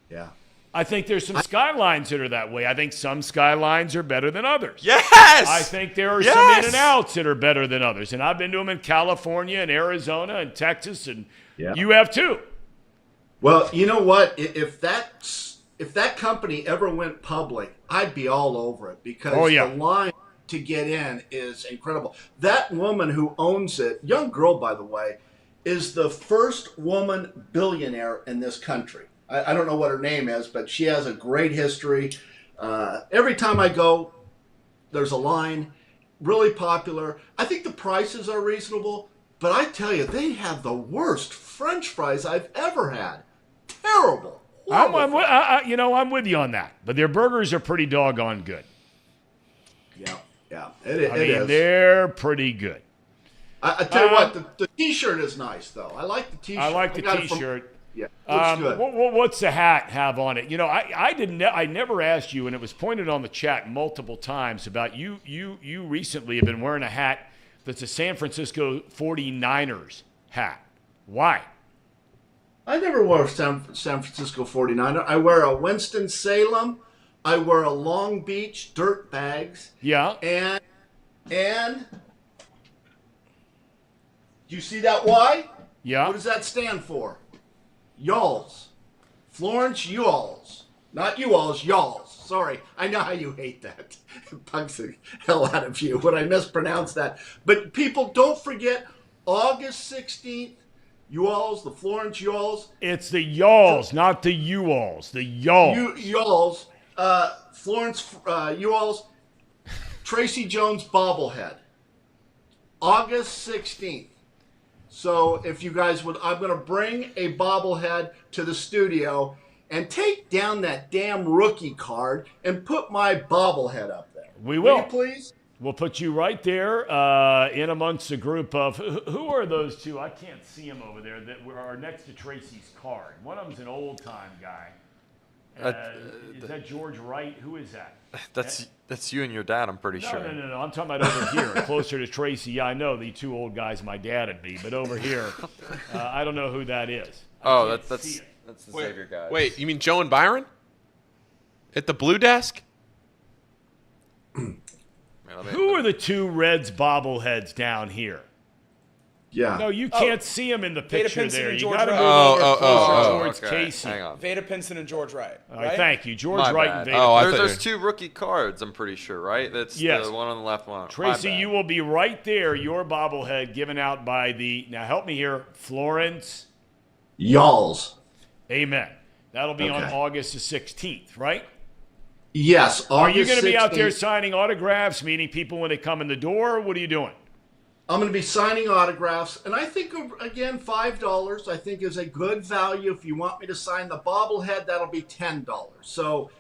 Yeah. I think there's some Skylines that are that way. I think some Skylines are better than others. Yes! I think there are some In-N-Outs that are better than others. And I've been to them in California and Arizona and Texas, and you have too. Well, you know what? If that company ever went public, I'd be all over it, because the line to get in is incredible. That woman who owns it, young girl, by the way, is the first woman billionaire in this country. I don't know what her name is, but she has a great history. Every time I go, there's a line. Really popular. I think the prices are reasonable, but I tell you, they have the worst French fries I've ever had. Terrible. I'm with you on that. But their burgers are pretty doggone good. Yeah. It is. They're pretty good. I tell you what, the T-shirt is nice, though. I like the T-shirt. I like the T-shirt. Looks good. What's the hat have on it? I never asked you, and it was pointed on the chat multiple times about you recently have been wearing a hat that's a San Francisco 49ers hat. Why? I never wore a San Francisco 49er. I wear a Winston-Salem. I wear a Long Beach Dirt Bags. Yeah. And do you see that Y? Yeah. What does that stand for? Y'alls. Florence Y'alls. Not you-alls, y'alls. Sorry. I know how you hate that. It bugs the hell out of you when I mispronounce that. But people, don't forget, August 16th, you-alls, the Florence Y'alls. It's the y'alls, not the you-alls. The y'alls. Y'alls. Florence you-alls. Tracy Jones bobblehead. August 16th. So if you guys would, I'm going to bring a bobblehead to the studio and take down that damn rookie card and put my bobblehead up there. We will. You please? We'll put you right there in amongst a group of, who are those two? I can't see them over there that are next to Tracy's card. One of them's an old-time guy. Is that George Wright? Who is that? That's you and your dad, I'm pretty sure. No. I'm talking about over here, closer to Tracy. Yeah, I know the two old guys my dad would be, but over here, I don't know who that is. That's the Xavier guy. Wait, you mean Joe and Byron? At the blue desk? Who are the two Reds bobbleheads down here? Yeah. No, you can't see them in the picture Pinson there. and You George got to Wright. move over closer towards Casey. Hang on. Vada Pinson and George Wright. All right, thank you. George Wright and Vada. Oh, there's two rookie cards, I'm pretty sure, right? That's the one on the left one. Tracy, you will be right there, your bobblehead given out by now help me here, Florence Y'alls. Amen. That'll be on August the 16th, right? Yes, August 16th. Are you going to be out there signing autographs, meeting people when they come in the door? What are you doing? I'm going to be signing autographs, and I think, again, $5 I think is a good value. If you want me to sign the bobblehead, that'll be $10. So,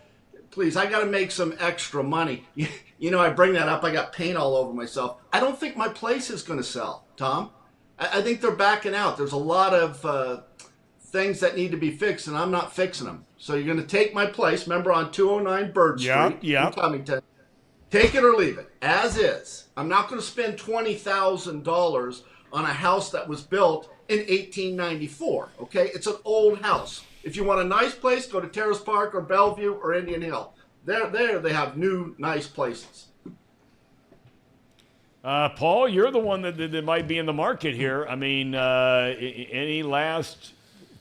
please, I got to make some extra money. I bring that up. I got paint all over myself. I don't think my place is going to sell, Tom. I think they're backing out. There's a lot of things that need to be fixed, and I'm not fixing them. So you're going to take my place, remember, on 209 Bird Street in Covington. Take it or leave it, as is. I'm not going to spend $20,000 on a house that was built in 1894. Okay, it's an old house. If you want a nice place, go to Terrace Park or Bellevue or Indian Hill. There they have new nice places. Paul, you're the one that might be in the market here. I mean, any last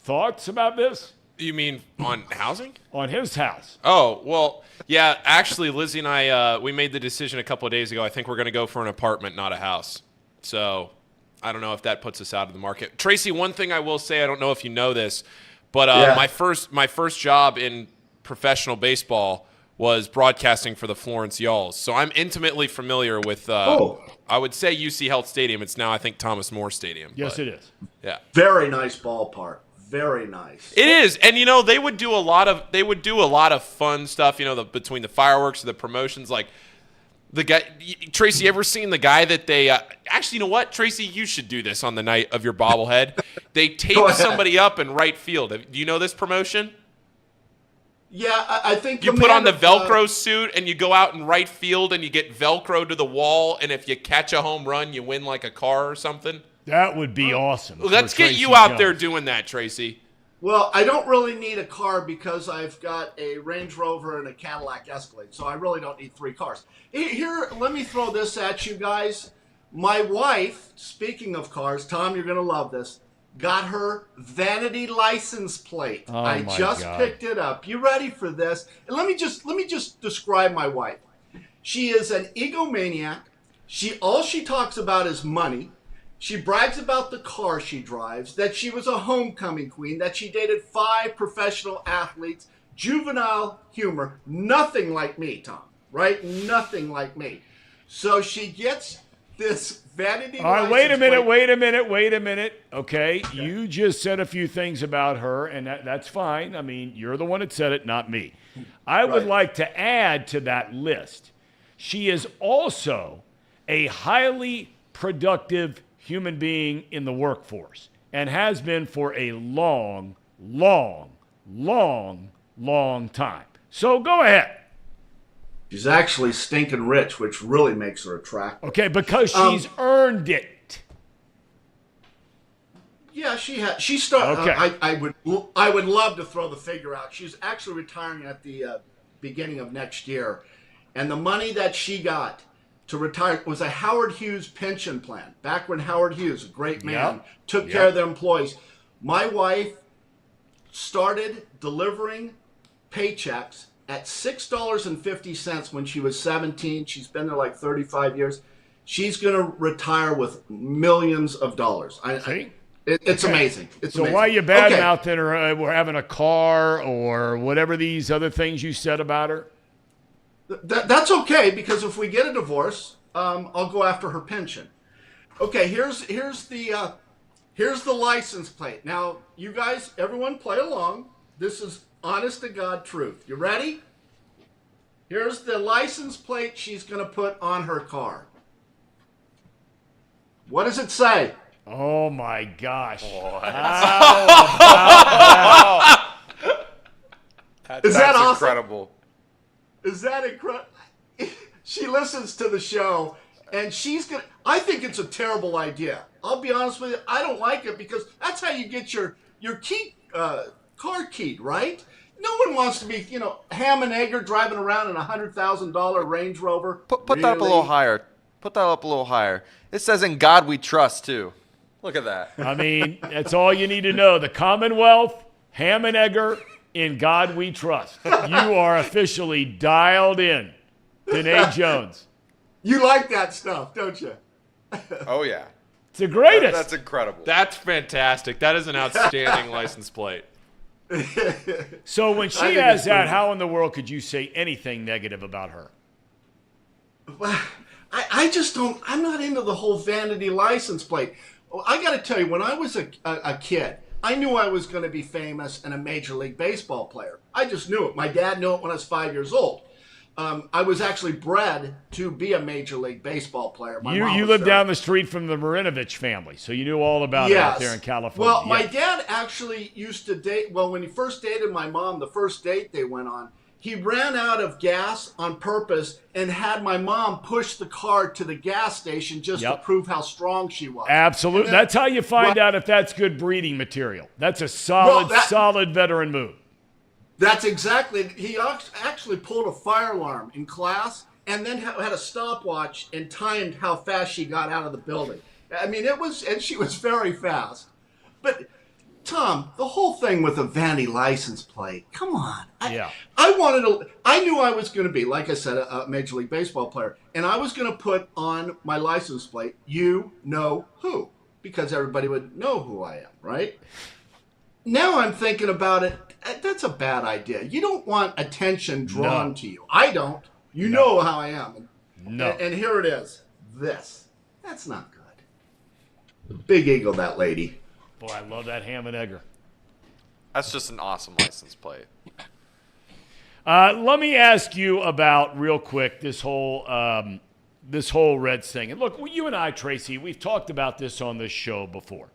thoughts about this? You mean on housing? On his house. Oh, well, yeah, actually, Lizzie and I, we made the decision a couple of days ago. I think we're going to go for an apartment, not a house. So I don't know if that puts us out of the market. Tracy, one thing I will say, I don't know if you know this, but my first job in professional baseball was broadcasting for the Florence Yalls. So I'm intimately familiar with, I would say UC Health Stadium. It's now, I think, Thomas More Stadium. Yes, it is. Yeah. Very nice ballpark. Very nice. It is. And, you know, they would do a lot of fun stuff, you know, between the fireworks and the promotions. Like, the guy, Tracy, you ever seen the guy that they, actually, you know what, Tracy, you should do this on the night of your bobblehead. They tape somebody up in right field. Do you know this promotion? Yeah, I think you put on the Velcro suit and you go out in right field and you get Velcro to the wall, and if you catch a home run, you win like a car or something. That would be awesome. Let's get you out there doing that, Tracy. Well, I don't really need a car because I've got a Range Rover and a Cadillac Escalade, so I really don't need 3 cars. Here, let me throw this at you guys. My wife, speaking of cars, Tom, you're going to love this, got her vanity license plate. I just picked it up. You ready for this? And let me just describe my wife. She is an egomaniac. All she talks about is money. She brags about the car she drives, that she was a homecoming queen, that she dated 5 professional athletes, juvenile humor, nothing like me, Tom, right? Nothing like me. So she gets this vanity license. All right, wait a minute. Okay, you just said a few things about her, and that's fine. I mean, you're the one that said it, not me. I would like to add to that list, she is also a highly productive human being in the workforce and has been for a long time. So go ahead. She's actually stinking rich, which really makes her attractive. Okay, because she's earned it. Yeah, she had. She started. Okay. I would love to throw the figure out. She's actually retiring at the beginning of next year, and the money that she got to retire was a Howard Hughes pension plan. Back when Howard Hughes, a great man, took care of their employees. My wife started delivering paychecks at $6.50 when she was 17. She's been there like 35 years. She's going to retire with millions of dollars. It's amazing. It's amazing. Why are you bad-mouthing her? We're having a car or whatever these other things you said about her? That's okay, because if we get a divorce, I'll go after her pension. Okay, here's the license plate. Now, you guys, everyone play along. This is honest to God truth. You ready? Here's the license plate she's going to put on her car. What does it say? Oh, my gosh. Is that awesome? Incredible. Is that incredible? She listens to the show, and I think it's a terrible idea. I'll be honest with you. I don't like it because that's how you get your key, car keyed, right? No one wants to be, ham and egger driving around in a $100,000 Range Rover. Put that up a little higher. Put that up a little higher. It says "In God We Trust" too. Look at that. I mean, that's all you need to know. The Commonwealth, ham and egger, in God We Trust. You are officially dialed in. Danae Jones. You like that stuff, don't you? Oh, yeah. It's the greatest. That's incredible. That's fantastic. That is an outstanding license plate. So when she has that, how in the world could you say anything negative about her? Well, I just don't. I'm not into the whole vanity license plate. I got to tell you, when I was a kid, I knew I was going to be famous and a Major League Baseball player. I just knew it. My dad knew it when I was 5 years old. I was actually bred to be a Major League Baseball player. You lived down the street from the Marinovich family, so you knew all about it out there in California. Well, my dad actually used to date. Well, when he first dated my mom, the first date they went on, He ran out of gas on purpose and had my mom push the car to the gas station just to prove how strong she was. Absolutely. Then, that's how you find out if that's good breeding material. That's a solid veteran move. That's exactly. He actually pulled a fire alarm in class and then had a stopwatch and timed how fast she got out of the building. I mean, and she was very fast. But Tom, the whole thing with a Vandy license plate, come on. I knew I was going to be, like I said, a Major League Baseball player, and I was going to put on my license plate, you know who, because everybody would know who I am, right? Now I'm thinking about it, that's a bad idea. You don't want attention drawn to you. I don't. You know how I am. No. And here it is. This. That's not good. Big eagle, that lady. Boy, I love that ham and egger. That's just an awesome license plate. Let me ask you about, real quick, this whole Reds thing. And look, you and I, Tracy, we've talked about this on this show before.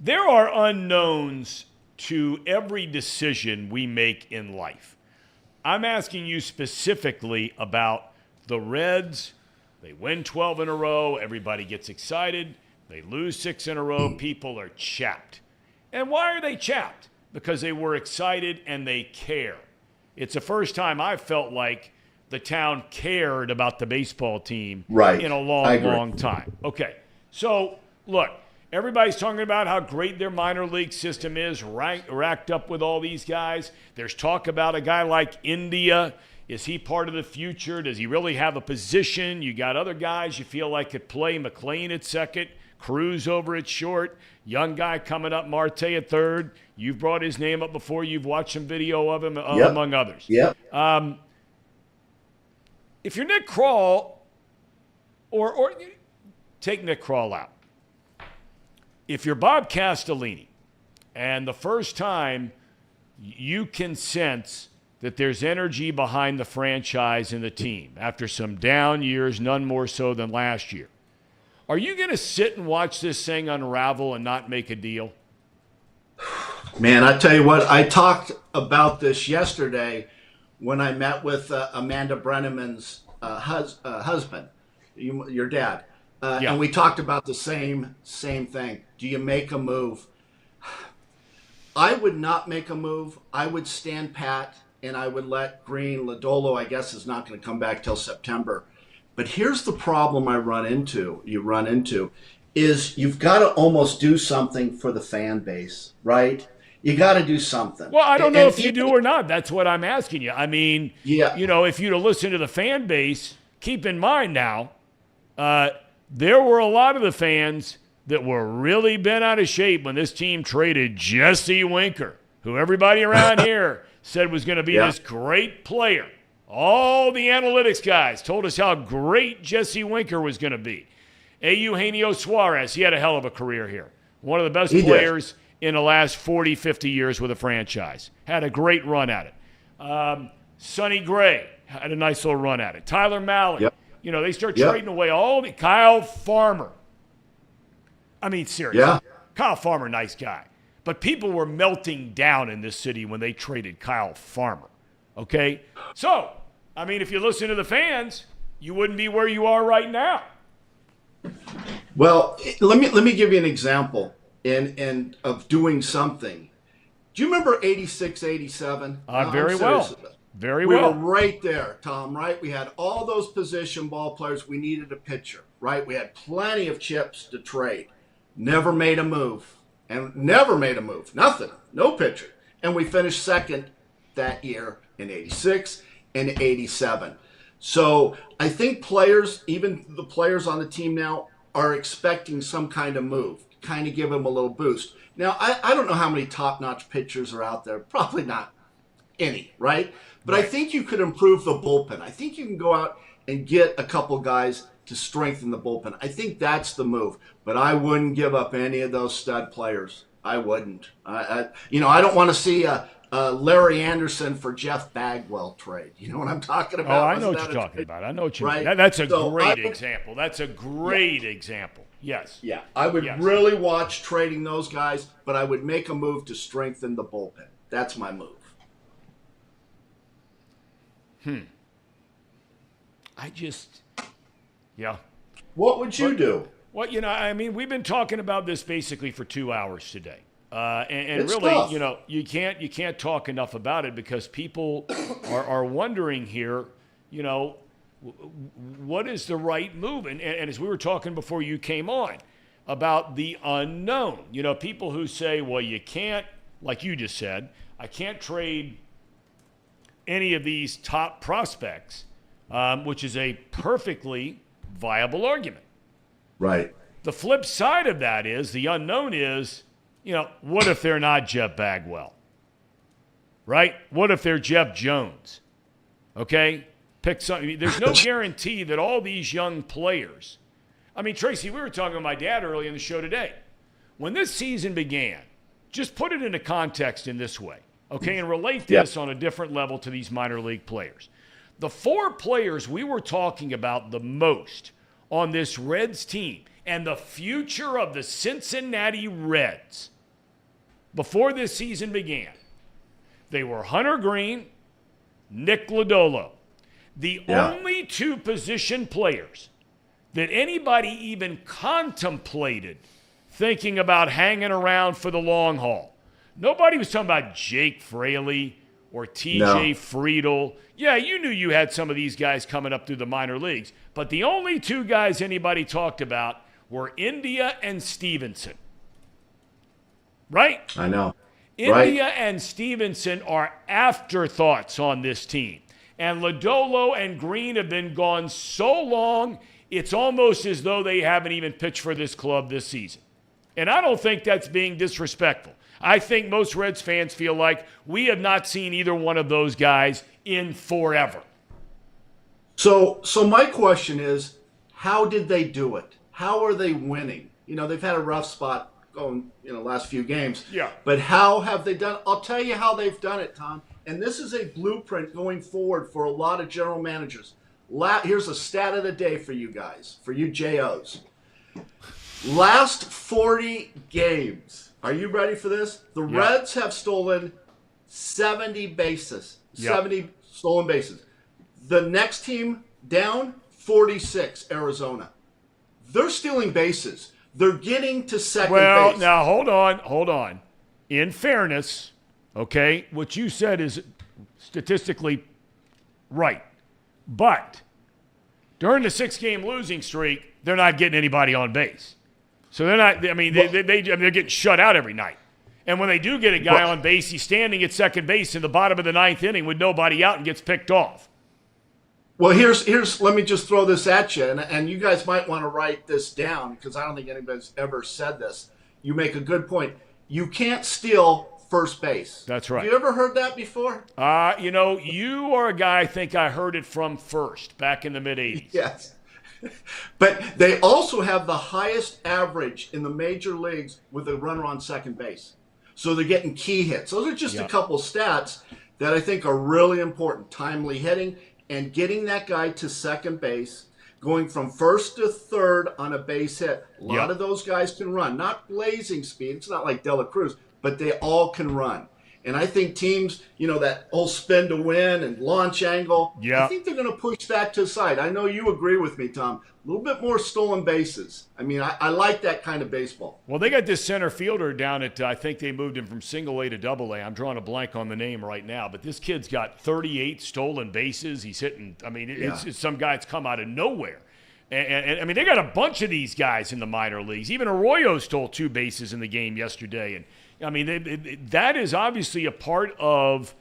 There are unknowns to every decision we make in life. I'm asking you specifically about the Reds. They win 12 in a row. Everybody gets excited. They lose 6 in a row. People are chapped. And why are they chapped? Because they were excited and they care. It's the first time I felt like the town cared about the baseball team in a long time. Okay, so look, everybody's talking about how great their minor league system is, racked up with all these guys. There's talk about a guy like India. Is he part of the future? Does he really have a position? You got other guys you feel like could play. McLean at second. Cruz over at short, young guy coming up, Marte at third. You've brought his name up before. You've watched some video of him, among others. Yep. If you're Nick Krall, or take Nick Krall out. If you're Bob Castellini, and the first time you can sense that there's energy behind the franchise and the team after some down years, none more so than last year, are you going to sit and watch this thing unravel and not make a deal? Man, I tell you what, I talked about this yesterday when I met with Amanda Brenneman's husband, your dad. And we talked about the same thing. Do you make a move? I would not make a move. I would stand pat, and I would let Green, Lodolo, I guess, is not going to come back till September. But here's the problem you run into, is you've got to almost do something for the fan base, right? You got to do something. Well, I don't know if you do or not. That's what I'm asking you. I mean, if you to listen to the fan base, keep in mind now, there were a lot of the fans that were really bent out of shape when this team traded Jesse Winker, who everybody around here said was going to be this great player. All the analytics guys told us how great Jesse Winker was going to be. Eugenio Suarez, he had a hell of a career here. One of the best players in the last 40, 50 years with a franchise. Had a great run at it. Sonny Gray had a nice little run at it. Tyler Malley. Yep. They start trading away all the – Kyle Farmer. I mean, seriously. Yeah. Kyle Farmer, nice guy. But people were melting down in this city when they traded Kyle Farmer. Okay? So, I mean, if you listen to the fans, you wouldn't be where you are right now. Well, let me give you an example of doing something. Do you remember 86, 87? Very well. Very well. We were right there, Tom, right? We had all those position ball players. We needed a pitcher, right? We had plenty of chips to trade. Never made a move. Nothing. No pitcher. And we finished second that year in 86 and 87. So I think players, even the players on the team now, are expecting some kind of move, kind of give them a little boost. Now, I don't know how many top-notch pitchers are out there. Probably not any, right? But I think you could improve the bullpen. I think you can go out and get a couple guys to strengthen the bullpen. I think that's the move. But I wouldn't give up any of those stud players. I wouldn't. I don't want to see a Larry Anderson for Jeff Bagwell trade. You know what I'm talking about? Oh, I know what you're talking about. I know what you mean. That's a great example. That's a great example. Yes. Yeah, I would really watch trading those guys, but I would make a move to strengthen the bullpen. That's my move. Yeah. What would you do? Well, I mean, we've been talking about this basically for 2 hours today. And It's really, tough. you can't talk enough about it because people are wondering here, what is the right move? And as we were talking before you came on about the unknown, people who say, well, you can't, like you just said, I can't trade any of these top prospects, which is a perfectly viable argument. Right. The flip side of that is the unknown is, what if they're not Jeff Bagwell? Right? What if they're Jeff Jones? Okay? Pick something. There's no guarantee that all these young players. I mean, Tracy, we were talking with my dad early in the show today. When this season began, just put it into context in this way, okay, and relate this on a different level to these minor league players. The 4 players we were talking about the most on this Reds team and the future of the Cincinnati Reds before this season began, they were Hunter Green, Nick Lodolo. The only 2 position players that anybody even contemplated thinking about hanging around for the long haul. Nobody was talking about Jake Fraley or TJ Friedel. Yeah, you knew you had some of these guys coming up through the minor leagues, but the only 2 guys anybody talked about were India and Stevenson. Right? I know. India and Stevenson are afterthoughts on this team. And Lodolo and Green have been gone so long, it's almost as though they haven't even pitched for this club this season. And I don't think that's being disrespectful. I think most Reds fans feel like we have not seen either one of those guys in forever. So my question is, how did they do it? How are they winning? They've had a rough spot going, last few games. Yeah. But how have they done? I'll tell you how they've done it, Tom. And this is a blueprint going forward for a lot of general managers. Here's a stat of the day for you guys, for you JOs. Last 40 games. Are you ready for this? The Reds have stolen 70 bases. 70 stolen bases. The next team down, 46, Arizona. They're stealing bases. They're getting to second base. Well, now hold on. In fairness, okay, what you said is statistically right. But during the 6-game losing streak, they're not getting anybody on base. So they're not, I mean, they're getting shut out every night. And when they do get a guy on base, he's standing at second base in the bottom of the 9th inning with nobody out and gets picked off. Well, here's let me just throw this at you, and you guys might want to write this down because I don't think anybody's ever said this. You make a good point. You can't steal first base. That's right. Have you ever heard that before? You are a guy I think I heard it from first back in the mid-'80s. Yes. But they also have the highest average in the major leagues with a runner on second base. So they're getting key hits. Those are just a couple stats that I think are really important. Timely hitting and getting that guy to second base, going from first to third on a base hit. A lot of those guys can run. Not blazing speed. It's not like Dela Cruz, but they all can run. And I think teams, that whole spin to win and launch angle, I think they're going to push that to the side. I know you agree with me, Tom. A little bit more stolen bases. I mean, I like that kind of baseball. Well, they got this center fielder down at, I think they moved him from single A to double A. I'm drawing a blank on the name right now. But this kid's got 38 stolen bases. He's hitting, I mean, it's some guy that's come out of nowhere. And I mean, they got a bunch of these guys in the minor leagues. Even Arroyo stole 2 bases in the game yesterday. And I mean, that is obviously a part of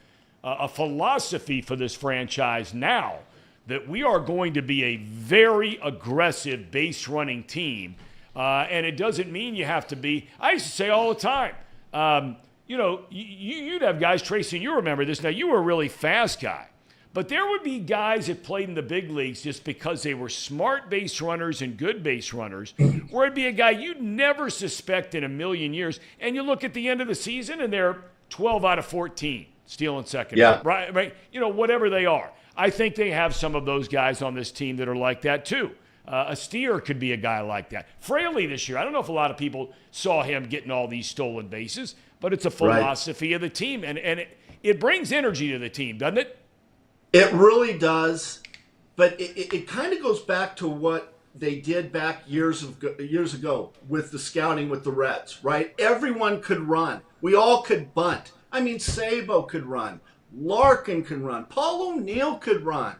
a philosophy for this franchise now, that we are going to be a very aggressive base-running team. And it doesn't mean you have to be – I used to say all the time, you'd have guys, Tracy, and you remember this. Now, you were a really fast guy. But there would be guys that played in the big leagues just because they were smart base runners and good base runners, where it'd be a guy you'd never suspect in a million years. And you look at the end of the season, and they're 12 out of 14 stealing second. Right? Whatever they are. I think they have some of those guys on this team that are like that too. A Steer could be a guy like that. Fraley this year, I don't know if a lot of people saw him getting all these stolen bases, but it's a philosophy of the team. And it brings energy to the team, doesn't it? It really does, but it kind of goes back to what they did back years ago with the scouting with the Reds, right? Everyone could run. We all could bunt. I mean, Sabo could run. Larkin could run. Paul O'Neill could run.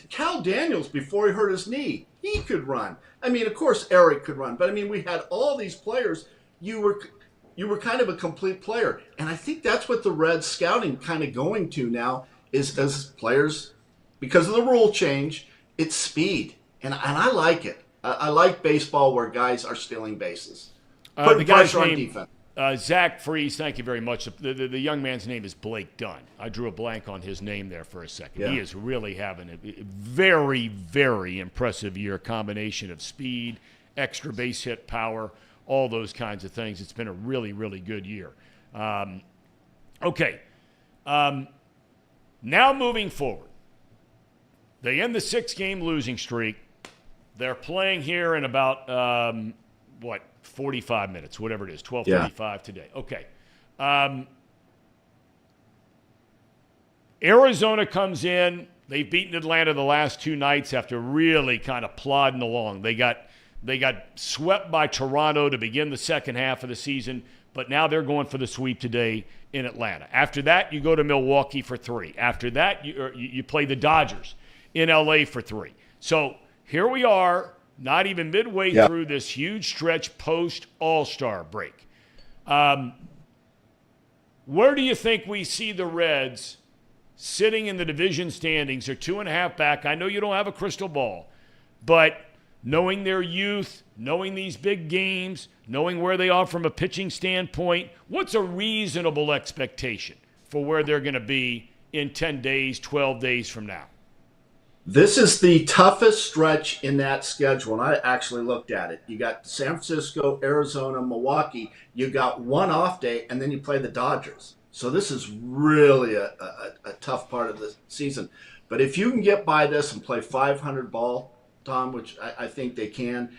Cal Daniels, before he hurt his knee, he could run. I mean, of course, Eric could run, but I mean, we had all these players. You were kind of a complete player, and I think that's what the Reds scouting kind of going to now is as players, because of the rule change, it's speed, and I like it. I like baseball where guys are stealing bases, putting pressure on defense. Zach Freese, thank you very much. The young man's name is Blake Dunn. I drew a blank on his name there for a second. Yeah. He is really having a very, very impressive year. Combination of speed, extra base hit power, all those kinds of things. It's been a really, really good year. Okay. Now moving forward, they end the 6-game losing streak. They're playing here in about, 45 minutes, whatever it is, 12:35 today. Okay. Arizona comes in. They've beaten Atlanta the last 2 nights after really kind of plodding along. They got swept by Toronto to begin the second half of the season, but now they're going for the sweep today in Atlanta. After that, you go to Milwaukee for 3. After that, you play the Dodgers in L.A. for 3. So here we are, not even midway through this huge stretch post-All-Star break. Where do you think we see the Reds sitting in the division standings? They're 2.5 back. I know you don't have a crystal ball, but knowing their youth, knowing these big games, knowing where they are from a pitching standpoint, what's a reasonable expectation for where they're going to be in 10 days, 12 days from now? This is the toughest stretch in that schedule, and I actually looked at it. You got San Francisco, Arizona, Milwaukee. You got one off day, and then you play the Dodgers. So this is really a tough part of the season. But if you can get by this and play 500 ball, Tom, which I think they can,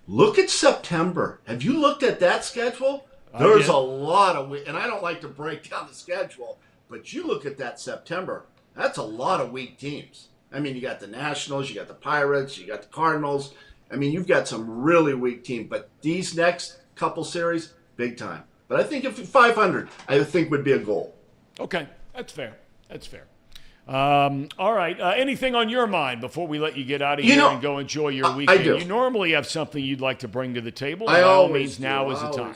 look at September. Have you looked at that schedule? There's a lot of – and I don't like to break down the schedule, but you look at that September, that's a lot of weak teams. I mean, you got the Nationals, you got the Pirates, you got the Cardinals. I mean, you've got some really weak teams. But these next couple series, big time. But I think if 500, I think would be a goal. Okay, that's fair. That's fair. All right. Anything on your mind before we let you get out of here and go enjoy your weekend? I do. You normally have something you'd like to bring to the table. I always do. Now is the time.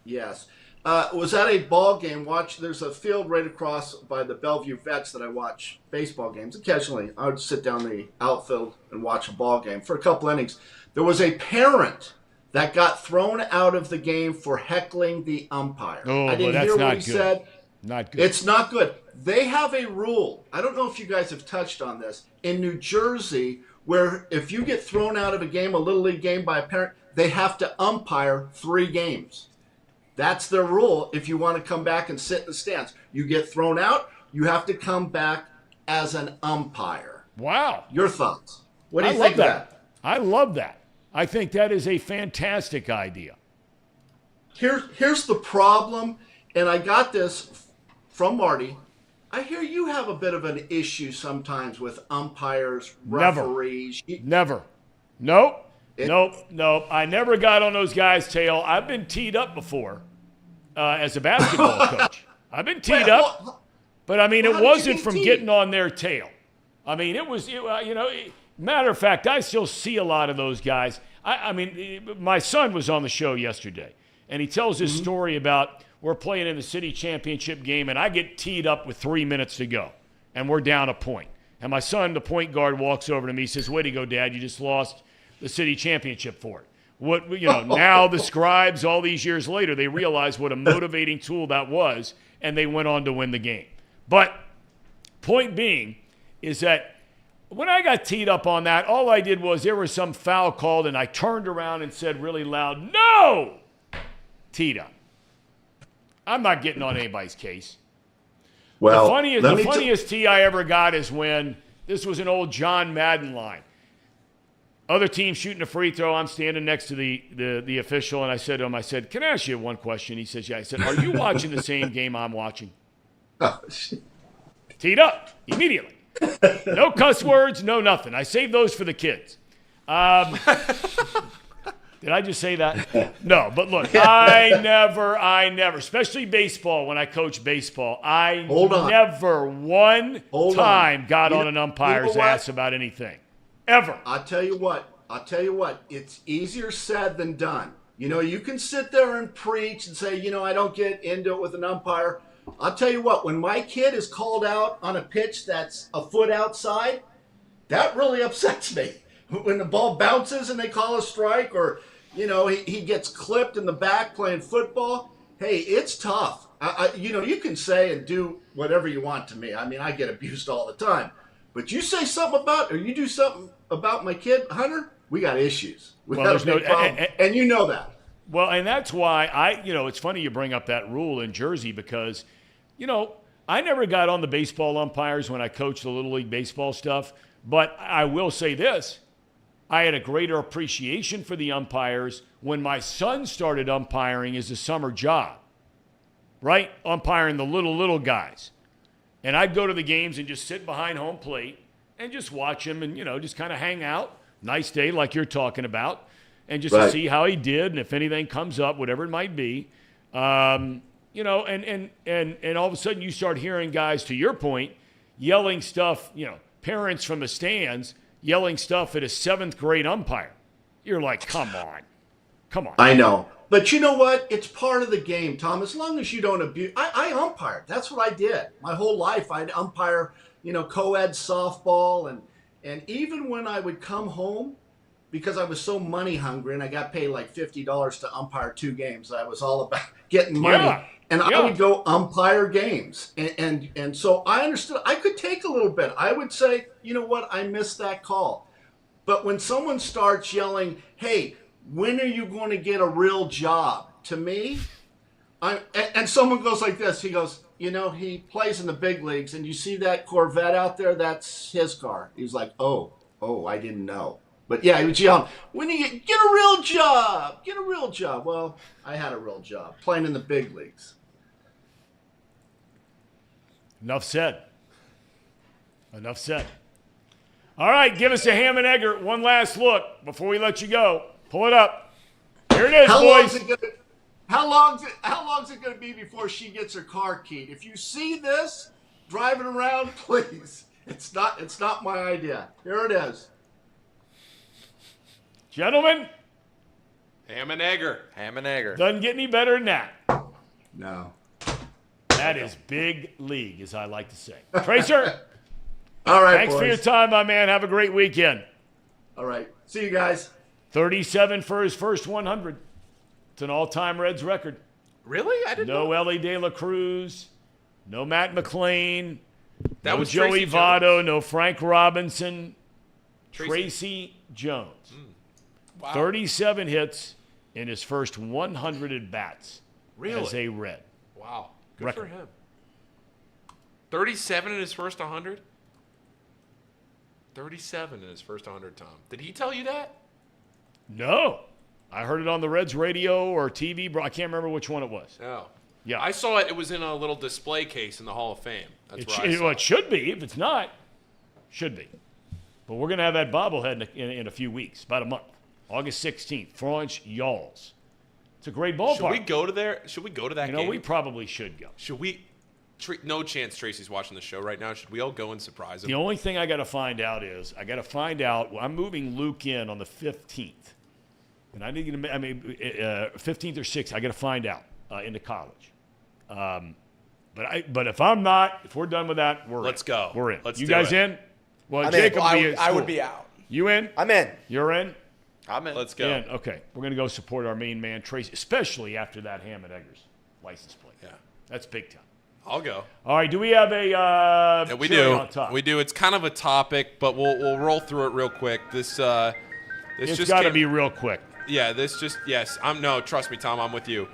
Yes. Was at a ball game. There's a field right across by the Bellevue Vets that I watch baseball games. Occasionally, I would sit down the outfield and watch a ball game for a couple innings. There was a parent that got thrown out of the game for heckling the umpire. Oh, I didn't hear what he said. Not good. It's not good. They have a rule. I don't know if you guys have touched on this. In New Jersey, where if you get thrown out of a game, a Little League game by a parent, they have to umpire 3 games. That's their rule if you want to come back and sit in the stands. You get thrown out, you have to come back as an umpire. Wow. Your thoughts? What do you think of that? I love that. I think that is a fantastic idea. Here's the problem, and I got this from Marty. I hear you have a bit of an issue sometimes with umpires, referees. Never. Nope. Nope. I never got on those guys' tail. I've been teed up before as a basketball coach. I've been teed up, but I mean, it wasn't from getting on their tail. I mean, it was, matter of fact, I still see a lot of those guys. I mean, my son was on the show yesterday, and he tells this story about we're playing in the city championship game, and I get teed up with 3 minutes to go, and we're down a point. And my son, the point guard, walks over to me, says, "Way to go, Dad, you just lost the city championship for it." Now the scribes, all these years later, they realize what a motivating tool that was, and they went on to win the game. But point being is that when I got teed up on that, all I did was there was some foul called, and I turned around and said really loud, "No!" Teed up. I'm not getting on anybody's case. Well, the funniest tee I ever got is when this was an old John Madden line. Other team shooting a free throw. I'm standing next to the official, and I said to him, "Can I ask you one question?" He says, "Yeah." I said, "Are you watching the same game I'm watching?" Oh, shit. Teed up immediately. No cuss words, no nothing. I save those for the kids. Did I just say that? No, but look, I never, especially baseball, when I coach baseball, I never one time got on an umpire's ass about anything. Ever. I'll tell you what, it's easier said than done. You know, you can sit there and preach and say, I don't get into it with an umpire. I'll tell you what, when my kid is called out on a pitch that's a foot outside, that really upsets me. When the ball bounces and they call a strike, or, he gets clipped in the back playing football, hey, it's tough. You can say and do whatever you want to me. I mean, I get abused all the time. But you say something about, or you do something about my kid, Hunter, we got issues. There's no problem, and you know that. Well, and that's why it's funny you bring up that rule in Jersey because, I never got on the baseball umpires when I coached the Little League baseball stuff. But I will say this. I had a greater appreciation for the umpires when my son started umpiring as a summer job, right? Umpiring the little guys. And I'd go to the games and just sit behind home plate and just watch him and, just kind of hang out. Nice day like you're talking about. And just to see how he did and if anything comes up, whatever it might be. And all of a sudden you start hearing guys, to your point, yelling stuff, parents from the stands yelling stuff at a 7th grade umpire. You're like, come on. I know. But you know what? It's part of the game, Tom. As long as you don't abuse. I umpired. That's what I did. My whole life I'd umpire, co-ed softball. And even when I would come home, because I was so money hungry and I got paid like $50 to umpire 2 games, I was all about getting money. Yeah. And I would go umpire games. And so I understood. I could take a little bit. I would say, you know what? I missed that call. But when someone starts yelling, hey, when are you going to get a real job? To me, and someone goes like this. He goes, he plays in the big leagues. And you see that Corvette out there? That's his car. He's like, oh, I didn't know. But yeah, he was yelling, when you get a real job, get a real job. Well, I had a real job playing in the big leagues. Enough said. All right, give us a ham and egger. One last look before we let you go. Pull it up. Here it is, boys. How long is it going to be before she gets her car keyed? If you see this driving around, please. It's not my idea. Here it is. Gentlemen. Ham and egger. Doesn't get any better than that. No. That is big league, as I like to say. Tracer. All right, thanks for your time, my man. Have a great weekend. All right. See you guys. 37 for his first 100. It's an all-time Reds record. Really? I didn't know. No Ellie De La Cruz. No Matt McClain. That no was Joey Tracy Votto. Jones. No Frank Robinson. Tracy Jones. Wow. 37 hits in his first 100 at-bats. Really? As a Red. Wow. Good record. for him. 37 in his first 100? 37 in his first 100, Tom. Did he tell you that? No. I heard it on the Reds radio or TV. I can't remember which one it was. No. Yeah. I saw it. It was in a little display case in the Hall of Fame. That's where I saw it should be. If it's not, should be. But we're going to have that bobblehead in a few weeks, about a month. August 16th, Florence Yalls. It's a great ballpark. Should we go to there? Should we go to that game? We probably should go. Should we? No chance Tracy's watching the show right now. Should we all go and surprise him? The only thing I got to find out is I'm moving Luke in on the 15th. And I need to, 15th or 16th, I got to find out into college. But if I'm not, if we're done with that, let's go. We're in. Let's you do guys it. in? Well, I'm Jacob in. I would be out. You in? I'm in. You're in? I'm in. Let's go. In. Okay. We're going to go support our main man, Tracy, especially after that Ham and Eggers license plate. Yeah. That's big time. I'll go. All right. Do we have a yeah, we cherry do. on top? We do. It's kind of a topic, but we'll roll through it real quick. It's got to be real quick. Yeah, trust me, Tom, I'm with you.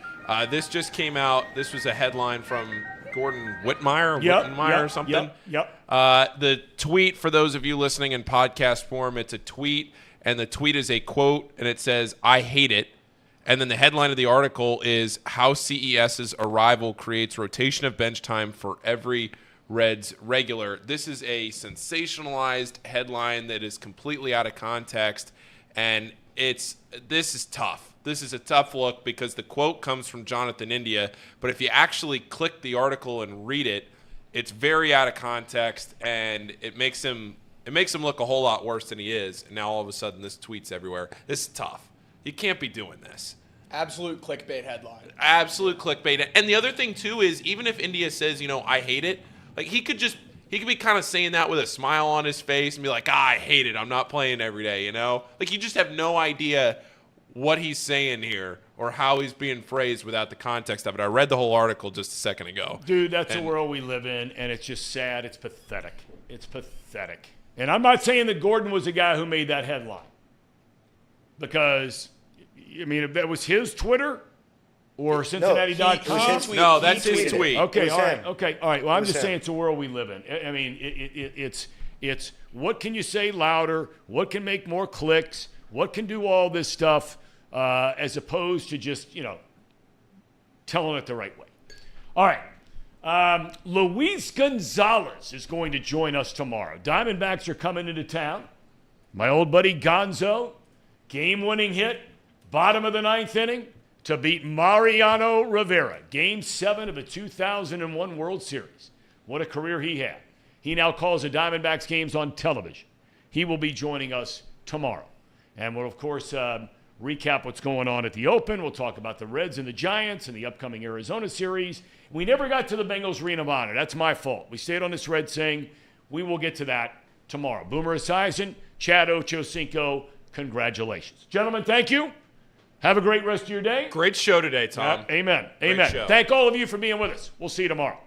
This just came out. This was a headline from Gordon Wittenmeyer or something. Yep. The tweet, for those of you listening in podcast form, it's a tweet, and the tweet is a quote, and it says, "I hate it." And then the headline of the article is how CES's arrival creates rotation of bench time for every Reds regular. This is a sensationalized headline that is completely out of context, and this is tough. This is a tough look because the quote comes from Jonathan India, but if you actually click the article and read it, it's very out of context, and it makes him look a whole lot worse than he is. And now all of a sudden this tweet's everywhere. This is tough. You can't be doing this. Absolute clickbait headline. Absolute clickbait. And the other thing too is, even if India says, I hate it, like he could be kind of saying that with a smile on his face and be like, I hate it. I'm not playing every day, Like you just have no idea what he's saying here or how he's being phrased without the context of it. I read the whole article just a second ago. Dude, that's the world we live in, and it's just sad. It's pathetic. It's pathetic. And I'm not saying that Gordon was the guy who made that headline, because, if that was his Twitter or Cincinnati.com. No, that's his tweet. Okay, all right. Well, I'm just saying it's the world we live in. It's what can you say louder? What can make more clicks? What can do all this stuff as opposed to just, telling it the right way. All right. Luis Gonzalez is going to join us tomorrow. Diamondbacks are coming into town. My old buddy Gonzo, game-winning hit, bottom of the ninth inning, to beat Mariano Rivera. Game 7 of a 2001 World Series. What a career he had. He now calls the Diamondbacks games on television. He will be joining us tomorrow. And we'll, of course, recap what's going on at the Open. We'll talk about the Reds and the Giants and the upcoming Arizona series. We never got to the Bengals Ring of Honor. That's my fault. We stayed on this Reds thing. We will get to that tomorrow. Boomer Esiason, Chad Ochocinco, congratulations. Gentlemen, thank you. Have a great rest of your day. Great show today, Tom. Amen. Amen. Thank all of you for being with us. We'll see you tomorrow.